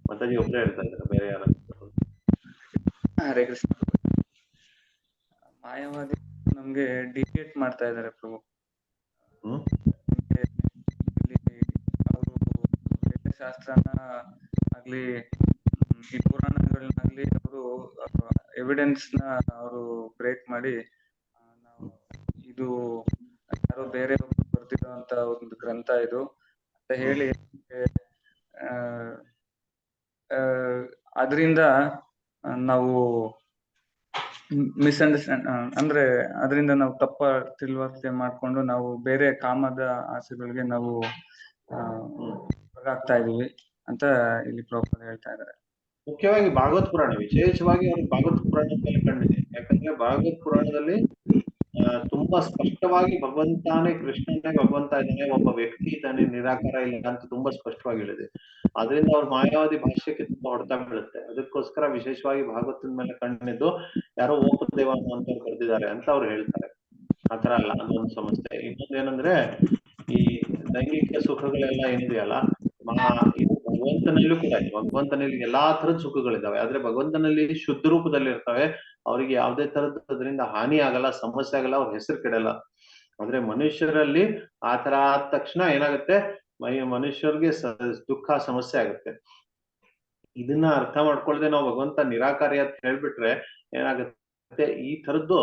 Speaker 3: ಮಾತಾಜಿ ಒಬ್ಬರೇ ಹೇಳ್ತಾ ಇದ್ದಾರೆ, ಬೇರೆ ಯಾರಾದ್ರೂ?
Speaker 2: ಹರೇ ಕೃಷ್ಣ. ಮಾಯಾವಾದಿ ನಮ್ಗೆ ಡಿಬೇಟ್ ಮಾಡ್ತಾ ಇದ್ದಾರೆ ಪ್ರಭು. ಅವರು ಶಾಸ್ತ್ರನ ಆಗ್ಲಿ ಈ ಪುರಾಣಗಳನ್ನಾಗ್ಲಿ ಅವರು ಎವಿಡೆನ್ಸ್ ನ ಅವರು ಬ್ರೇಕ್ ಮಾಡಿ ನಾವು ಇದು ಯಾರೋ ಬೇರೆ ಬರ್ತಿರುವಂತ ಒಂದು ಗ್ರಂಥ ಇದು ಅಂತ ಹೇಳಿ ಅದರಿಂದ ನಾವು ಮಿಸ್ಅಂಡರ್ಸ್ಟ್ಯಾಂಡ್ ಅಂದ್ರೆ ಅದರಿಂದ ನಾವು ತಪ್ಪ ತಿಳುವಳಿಕೆ ಮಾಡ್ಕೊಂಡು ನಾವು ಬೇರೆ ಕಾಮದ ಆಸೆಗಳಿಗೆ ನಾವು ಆಗ್ತಾ ಇದೀವಿ ಅಂತ ಇಲ್ಲಿ ಪ್ರಭು ಹೇಳ್ತಾ ಇದ್ದಾರೆ.
Speaker 3: ಮುಖ್ಯವಾಗಿ ಭಾಗವತ್ ಪುರಾಣ, ವಿಶೇಷವಾಗಿ ಅವ್ರಿಗೆ ಭಾಗವತ್ ಪುರಾಣದ ಮೇಲೆ ಕಣ್ಣಿದೆ. ಯಾಕಂದ್ರೆ ಭಾಗವತ್ ಪುರಾಣದಲ್ಲಿ ತುಂಬಾ ಸ್ಪಷ್ಟವಾಗಿ ಭಗವಂತನೇ ಕೃಷ್ಣನೇ ಭಗವಂತ ಇದ್ದಾನೆ, ಒಬ್ಬ ವ್ಯಕ್ತಿ ಇದ್ದಾನೆ, ನಿರಾಕಾರ ಇಲ್ಲ ಅಂತ ತುಂಬಾ ಸ್ಪಷ್ಟವಾಗಿ ಹೇಳಿದೆ. ಅದರಿಂದ ಅವ್ರ ಮಾಯಾವಾದಿ ಭಾಷ್ಯಕ್ಕೆ ತುಂಬಾ ಹೊಡೆತ ಬೀಳುತ್ತೆ. ಅದಕ್ಕೋಸ್ಕರ ವಿಶೇಷವಾಗಿ ಭಾಗವತದ ಮೇಲೆ ಕಣ್ಣಿದ್ದು ಯಾರೋ ಓಪದೇವ ಅಂತವ್ರು ಕರೆದಿದ್ದಾರೆ ಅಂತ ಅವ್ರು ಹೇಳ್ತಾರೆ. ಆತರ ಅಲ್ಲ, ಅದೊಂದು ಸಮಸ್ಯೆ. ಇನ್ನೊಂದು ಏನಂದ್ರೆ ಈ ಲೈಂಗಿಕ ಸುಖಗಳೆಲ್ಲ ಏನಿದೆಯಲ್ಲ, ಇದು ಭಗವಂತನಲ್ಲೂ ಕೂಡ ಇದೆ. ಭಗವಂತನಲ್ಲಿ ಎಲ್ಲಾ ತರದ ಸುಖಗಳಿದಾವೆ, ಆದ್ರೆ ಭಗವಂತನಲ್ಲಿ ಶುದ್ಧ ರೂಪದಲ್ಲಿ ಇರ್ತವೆ. ಅವ್ರಿಗೆ ಯಾವುದೇ ತರದ್ ಅದರಿಂದ ಹಾನಿ ಆಗಲ್ಲ, ಸಮಸ್ಯೆ ಆಗಲ್ಲ, ಅವ್ರ ಹೆಸರು ಕೆಡಲ್ಲ. ಆದ್ರೆ ಮನುಷ್ಯರಲ್ಲಿ ಆತರ ಆದ ತಕ್ಷಣ ಏನಾಗುತ್ತೆ, ಮನುಷ್ಯರಿಗೆ ದುಃಖ ಸಮಸ್ಯೆ ಆಗುತ್ತೆ. ಇದನ್ನ ಅರ್ಥ ಮಾಡ್ಕೊಳ್ದೆ ನಾವು ಭಗವಂತ ನಿರಾಕಾರಿ ಅಂತ ಹೇಳ್ಬಿಟ್ರೆ ಏನಾಗುತ್ತೆ, ಈ ತರದ್ದು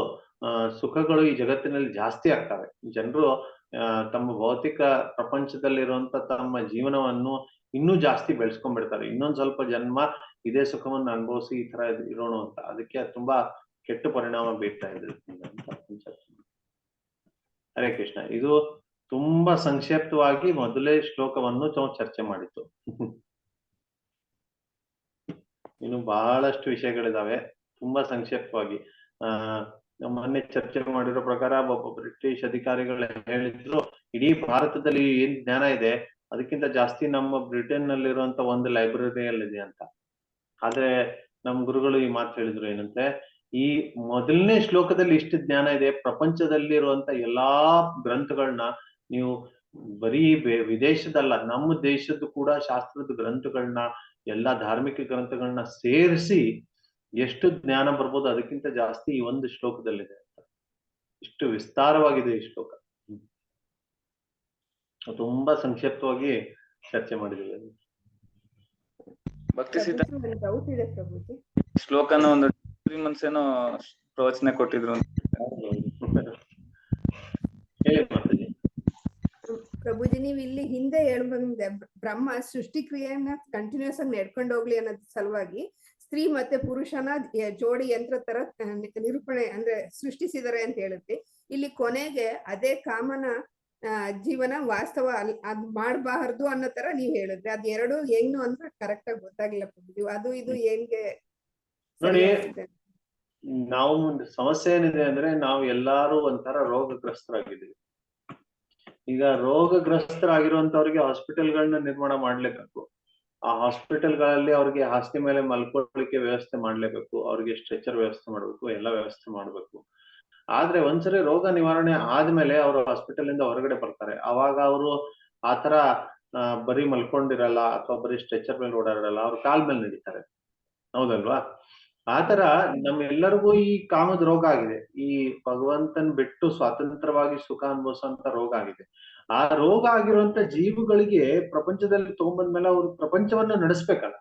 Speaker 3: ಸುಖಗಳು ಈ ಜಗತ್ತಿನಲ್ಲಿ ಜಾಸ್ತಿ ಆಗ್ತವೆ. ಜನರು ತಮ್ಮ ಭೌತಿಕ ಪ್ರಪಂಚದಲ್ಲಿರುವಂತ ತಮ್ಮ ಜೀವನವನ್ನು ಇನ್ನೂ ಜಾಸ್ತಿ ಬೆಳೆಸ್ಕೊಂಡ್ಬಿಡ್ತಾರೆ. ಇನ್ನೊಂದ್ ಸ್ವಲ್ಪ ಜನ್ಮ ಇದೇ ಸುಖವನ್ನು ಅನುಭವಿಸಿ ಈ ತರ ಇರೋಣ ಅಂತ. ಅದಕ್ಕೆ ತುಂಬಾ ಕೆಟ್ಟ ಪರಿಣಾಮ ಬೀರ್ತಾ ಇದೆ ಅಂತ. ಹರೇ ಕೃಷ್ಣ. ಇದು ತುಂಬಾ ಸಂಕ್ಷಿಪ್ತವಾಗಿ ಮೊದಲೇ ಶ್ಲೋಕವನ್ನು ಚರ್ಚೆ ಮಾಡಿತ್ತು. ಇನ್ನು ಬಹಳಷ್ಟು ವಿಷಯಗಳಿದಾವೆ, ತುಂಬಾ ಸಂಕ್ಷಿಪ್ತವಾಗಿ. ಮೊನ್ನೆ ಚರ್ಚೆ ಮಾಡಿರೋ ಪ್ರಕಾರ ಒಬ್ಬ ಬ್ರಿಟಿಷ್ ಅಧಿಕಾರಿಗಳು ಹೇಳಿದ್ರು, ಇಡೀ ಭಾರತದಲ್ಲಿ ಏನ್ ಜ್ಞಾನ ಇದೆ ಅದಕ್ಕಿಂತ ಜಾಸ್ತಿ ನಮ್ಮ ಬ್ರಿಟನ್ ನಲ್ಲಿರುವಂತ ಒಂದು ಲೈಬ್ರರಿಯಲ್ಲಿದೆ ಅಂತ. ಆದ್ರೆ ನಮ್ ಗುರುಗಳು ಈ ಮಾತು ಹೇಳಿದ್ರು ಏನಂತೆ, ಈ ಮೊದಲನೇ ಶ್ಲೋಕದಲ್ಲಿ ಇಷ್ಟು ಜ್ಞಾನ ಇದೆ, ಪ್ರಪಂಚದಲ್ಲಿರುವಂತ ಎಲ್ಲಾ ಗ್ರಂಥಗಳನ್ನ ನೀವು ಬರೀ ವಿದೇಶದಲ್ಲ, ನಮ್ಮ ದೇಶದ್ದು ಕೂಡ ಶಾಸ್ತ್ರದ ಗ್ರಂಥಗಳನ್ನ, ಎಲ್ಲಾ ಧಾರ್ಮಿಕ ಗ್ರಂಥಗಳನ್ನ ಸೇರಿಸಿ ಎಷ್ಟು ಜ್ಞಾನ ಬರ್ಬೋದು ಅದಕ್ಕಿಂತ ಜಾಸ್ತಿ ಈ ಒಂದು ಶ್ಲೋಕದಲ್ಲಿದೆ ಅಂತ. ಇಷ್ಟು ವಿಸ್ತಾರವಾಗಿದೆ ಈ ಶ್ಲೋಕ. ತುಂಬಾ ಸಂಕ್ಷಿಪ್ತವಾಗಿ ಚರ್ಚೆ ಮಾಡಿದ್ದೀವಿ.
Speaker 2: ಭಕ್ತಿ ಸಿದ್ಧಾಂತ
Speaker 4: ಡೌಟ್ ಇದೆ ಪ್ರಭುಜಿ.
Speaker 2: ಶ್ಲೋಕನ ಒಂದು 3 months ಏನೋ ಪ್ರವಚನ ಕೊಟ್ಟಿದ್ರು ಅಂತ.
Speaker 3: ಹೇಳಿ ಮಾತಾಜಿ.
Speaker 4: ಪ್ರಭುಜಿ ನೀವು ಇಲ್ಲಿ ಹಿಂದೆ ಹೇಳ್ಬಂದೆ ಬ್ರಹ್ಮ ಸೃಷ್ಟಿ ಕ್ರಿಯೆಯನ್ನ ಕಂಟಿನ್ಯೂಸ್ ಆಗಿ ನಡ್ಕೊಂಡು ಹೋಗ್ಲಿ ಅನ್ನೋದ್ ಸಲುವಾಗಿ ಸ್ತ್ರೀ ಮತ್ತೆ ಪುರುಷನ ಜೋಡಿ ಯಂತ್ರ ತರ ನಿರೂಪಣೆ ಅಂದ್ರೆ ಸೃಷ್ಟಿಸಿದರೆ ಅಂತ ಹೇಳಿದ್ರಿ. ಇಲ್ಲಿ ಕೊನೆಗೆ ಅದೇ ಕಾಮನ ಜೀವನ ವಾಸ್ತವ ಅದ್ ಮಾಡಬಾರ್ದು ಅನ್ನೋ ತರ ನೀವ್ ಹೇಳಿದ್ರಿ. ಅದ್ ಎರಡು ಏನು ಅಂತ ಕರೆಕ್ಟ್ ಆಗಿ ಗೊತ್ತಾಗಿಲ್ಲ ಪ್ರಭುಜಿ. ಅದು ಇದು ಹೆಂಗೆ
Speaker 3: ನೋಡಿ, ನಾವು ಸಮಸ್ಯೆ ಏನಿದೆ ಅಂದ್ರೆ ನಾವು ಎಲ್ಲಾರು ಒಂಥರ ರೋಗಗ್ರಸ್ತರಾಗಿದ್ದೀವಿ. ಈಗ ರೋಗಗ್ರಸ್ತರಾಗಿರುವಂತವ್ರಿಗೆ ಹಾಸ್ಪಿಟಲ್ಗಳನ್ನ ನಿರ್ಮಾಣ ಮಾಡ್ಲೇಬೇಕು. ಆ ಹಾಸ್ಪಿಟಲ್ಗಳಲ್ಲಿ ಅವ್ರಿಗೆ ಹಾಸಿಗೆ ಮೇಲೆ ಮಲ್ಕೊಳ್ಳಿಕ್ಕೆ ವ್ಯವಸ್ಥೆ ಮಾಡ್ಲೇಬೇಕು, ಅವ್ರಿಗೆ ಸ್ಟ್ರೆಚರ್ ವ್ಯವಸ್ಥೆ ಮಾಡ್ಬೇಕು, ಎಲ್ಲ ವ್ಯವಸ್ಥೆ ಮಾಡ್ಬೇಕು. ಆದ್ರೆ ಒಂದ್ಸರಿ ರೋಗ ನಿವಾರಣೆ ಆದ್ಮೇಲೆ ಅವರು ಹಾಸ್ಪಿಟಲ್ ಇಂದ ಹೊರಗಡೆ ಬರ್ತಾರೆ. ಅವಾಗ ಅವರು ಆತರ ಬರೀ ಮಲ್ಕೊಂಡಿರಲ್ಲ ಅಥವಾ ಬರೀ ಸ್ಟ್ರೆಚರ್ ಮೇಲೆ ಓಡಾಡಲ್ಲ, ಅವ್ರು ಕಾಲ್ ಮೇಲೆ ನಡೀತಾರೆ. ಹೌದಲ್ವಾ? ಆತರ ನಮ್ಮೆಲ್ಲರಿಗೂ ಈ ಕಾಮದ ರೋಗ ಆಗಿದೆ. ಈ ಭಗವಂತನ್ ಬಿಟ್ಟು ಸ್ವತಂತ್ರವಾಗಿ ಸುಖ ಅನುಭವಿಸುವಂತ ರೋಗ ಆಗಿದೆ. ಆ ರೋಗ ಆಗಿರುವಂತ ಜೀವಗಳಿಗೆ ಪ್ರಪಂಚದಲ್ಲಿ ತಗೊಂಡ್ಬಂದ್ಮೇಲೆ ಅವ್ರು ಪ್ರಪಂಚವನ್ನ ನಡೆಸ್ಬೇಕಲ್ಲ.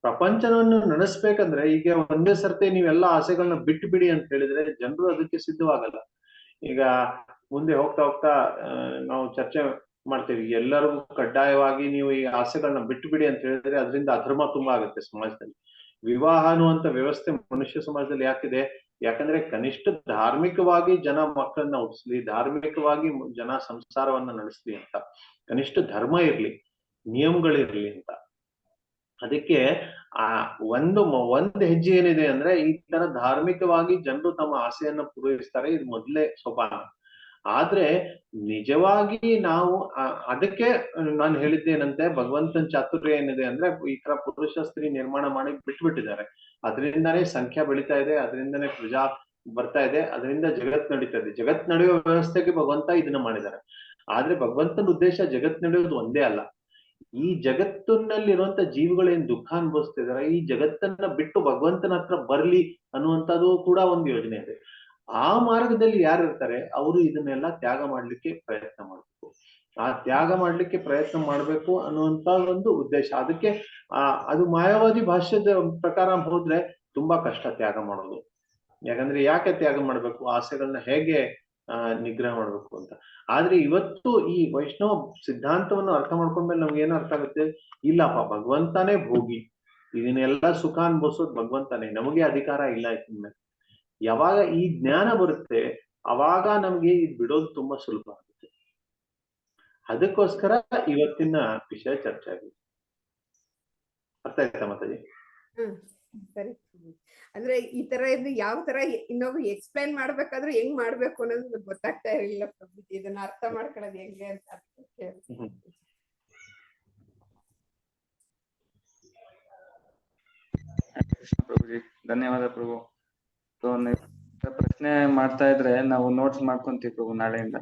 Speaker 3: ಪ್ರಪಂಚವನ್ನು ನಡೆಸ್ಬೇಕಂದ್ರೆ ಈಗ ಒಂದೇ ಸರ್ತಿ ನೀವೆಲ್ಲ ಆಸೆಗಳನ್ನ ಬಿಟ್ಟು ಬಿಡಿ ಅಂತ ಹೇಳಿದ್ರೆ ಜನರು ಅದಕ್ಕೆ ಸಿದ್ಧವಾಗಲ್ಲ. ಈಗ ಮುಂದೆ ಹೋಗ್ತಾ ಹೋಗ್ತಾ ನಾವು ಚರ್ಚೆ ಮಾಡ್ತೀವಿ, ಎಲ್ಲರಿಗೂ ಕಡ್ಡಾಯವಾಗಿ ನೀವು ಈ ಆಸೆಗಳನ್ನ ಬಿಟ್ಟು ಬಿಡಿ ಅಂತ ಹೇಳಿದ್ರೆ ಅದರಿಂದ ಅಧರ್ಮ ತುಂಬಾ ಆಗುತ್ತೆ ಸಮಾಜದಲ್ಲಿ. ವಿವಾಹ ಅನ್ನುವಂತ ವ್ಯವಸ್ಥೆ ಮನುಷ್ಯ ಸಮಾಜದಲ್ಲಿ ಯಾಕಿದೆ? ಯಾಕಂದ್ರೆ ಕನಿಷ್ಠ ಧಾರ್ಮಿಕವಾಗಿ ಜನ ಮಕ್ಕಳನ್ನ ಹುಟ್ಟಿಸ್ಲಿ, ಧಾರ್ಮಿಕವಾಗಿ ಜನ ಸಂಸಾರವನ್ನ ನಡೆಸ್ಲಿ ಅಂತ, ಕನಿಷ್ಠ ಧರ್ಮ ಇರ್ಲಿ, ನಿಯಮಗಳಿರ್ಲಿ ಅಂತ. ಅದಕ್ಕೆ ಒಂದು ಹೆಜ್ಜೆ ಏನಿದೆ ಅಂದ್ರೆ ಈ ತರ ಧಾರ್ಮಿಕವಾಗಿ ಜನರು ತಮ್ಮ ಆಸೆಯನ್ನ ಪೂರೈಸ್ತಾರೆ. ಇದು ಮೊದಲೇ ಸೋಪಾನ. ಆದ್ರೆ ನಿಜವಾಗಿ ನಾವು ಅದಕ್ಕೆ ನಾನು ಹೇಳಿದ್ದೇನಂತೆ, ಭಗವಂತನ ಚಾತುರ್ಯ ಏನಿದೆ ಅಂದ್ರೆ ಈ ತರ ಪುರುಷ ಸ್ತ್ರೀ ನಿರ್ಮಾಣ ಮಾಡಿ ಬಿಟ್ಬಿಟ್ಟಿದ್ದಾರೆ. ಅದರಿಂದಾನೇ ಸಂಖ್ಯಾ ಬೆಳೀತಾ ಇದೆ, ಅದರಿಂದಾನೇ ಪ್ರಜಾ ಬರ್ತಾ ಇದೆ, ಅದರಿಂದ ಜಗತ್ ನಡೀತಾ ಇದೆ. ಜಗತ್ ನಡೆಯುವ ವ್ಯವಸ್ಥೆಗೆ ಭಗವಂತ ಇದನ್ನ ಮಾಡಿದ್ದಾರೆ. ಆದ್ರೆ ಭಗವಂತನ ಉದ್ದೇಶ ಜಗತ್ ನಡೆಯೋದು ಒಂದೇ ಅಲ್ಲ. ಈ ಜಗತ್ತಿನಲ್ಲಿರುವಂತ ಜೀವಿಗಳೇನ್ ದುಃಖ ಅನುಭವಿಸ್ತಿದಾರೆ, ಈ ಜಗತ್ತನ್ನ ಬಿಟ್ಟು ಭಗವಂತನ ಹತ್ರ ಬರ್ಲಿ ಅನ್ನುವಂಥದ್ದು ಕೂಡ ಒಂದು ಯೋಜನೆ ಇದೆ. ಆ ಮಾರ್ಗದಲ್ಲಿ ಯಾರು ಇರ್ತಾರೆ ಅವರು ಇದನ್ನೆಲ್ಲ ತ್ಯಾಗ ಮಾಡ್ಲಿಕ್ಕೆ ಪ್ರಯತ್ನ ಮಾಡ್ಬೇಕು. ಆ ತ್ಯಾಗ ಮಾಡ್ಲಿಕ್ಕೆ ಪ್ರಯತ್ನ ಮಾಡ್ಬೇಕು ಅನ್ನುವಂತ ಒಂದು ಉದ್ದೇಶ. ಅದಕ್ಕೆ ಅದು ಮಾಯಾವಾದಿ ಭಾಷ್ಯದ ಪ್ರಕಾರ ಹೋದ್ರೆ ತುಂಬಾ ಕಷ್ಟ ತ್ಯಾಗ ಮಾಡೋದು. ಯಾಕಂದ್ರೆ ಯಾಕೆ ತ್ಯಾಗ ಮಾಡ್ಬೇಕು, ಆಸೆಗಳನ್ನ ಹೇಗೆ ನಿಗ್ರಹ ಮಾಡ್ಬೇಕು ಅಂತ. ಆದ್ರೆ ಇವತ್ತು ಈ ವೈಷ್ಣವ ಸಿದ್ಧಾಂತವನ್ನು ಅರ್ಥ ಮಾಡ್ಕೊಂಡ್ಮೇಲೆ ನಮ್ಗೆ ಏನು ಅರ್ಥ ಆಗುತ್ತೆ, ಇಲ್ಲಪ್ಪ ಭಗವಂತನೇ ಭೋಗಿ, ಇದನ್ನೆಲ್ಲ ಸುಖ ಅನ್ಭವಿಸೋದು ಭಗವಂತನೇ, ನಮಗೆ ಅಧಿಕಾರ ಇಲ್ಲ ಇದ್ಮೇಲೆ. ಯಾವಾಗ ಈ ಜ್ಞಾನ ಬರುತ್ತೆ ಅವಾಗ ನಮ್ಗೆ ಇದು ಬಿಡೋದು ತುಂಬಾ ಸುಲಭ ಆಗುತ್ತೆ. ಅದಕ್ಕೋಸ್ಕರ ಇವತ್ತಿನ ವಿಷಯ ಚರ್ಚೆ ಆಗಿದೆ. ಅರ್ಥ ಆಯ್ತಾ ಮಾತಾಜಿ?
Speaker 4: ಸರಿ. ಅಂದ್ರೆ ಈ ತರ ಇದ್ದು ಯಾವ ತರ ಇನ್ನೊಬ್ರು ಎಕ್ಸ್ಪ್ಲೈನ್ ಮಾಡ್ಬೇಕಾದ್ರೆ ಹೆಂಗ್ ಮಾಡ್ಬೇಕು ಅನ್ನೋದು ಗೊತ್ತಾಗ್ತಾ ಇರಲಿಲ್ಲ ಪ್ರಭುಜಿ. ಇದನ್ನ ಅರ್ಥ ಮಾಡ್ಕೊಳ್ಳೋದು ಹೆಂಗೆ ಅಂತ.
Speaker 2: ಪ್ರಭುಜಿ ಧನ್ಯವಾದ ಪ್ರಭು. ಪ್ರಶ್ನೆ ಮಾಡ್ತಾ ಇದ್ರೆ ನಾವು ನೋಟ್ಸ್ ಮಾಡ್ಕೊಂತೀವಿ ಪ್ರಭು ನಾಳೆಯಿಂದ.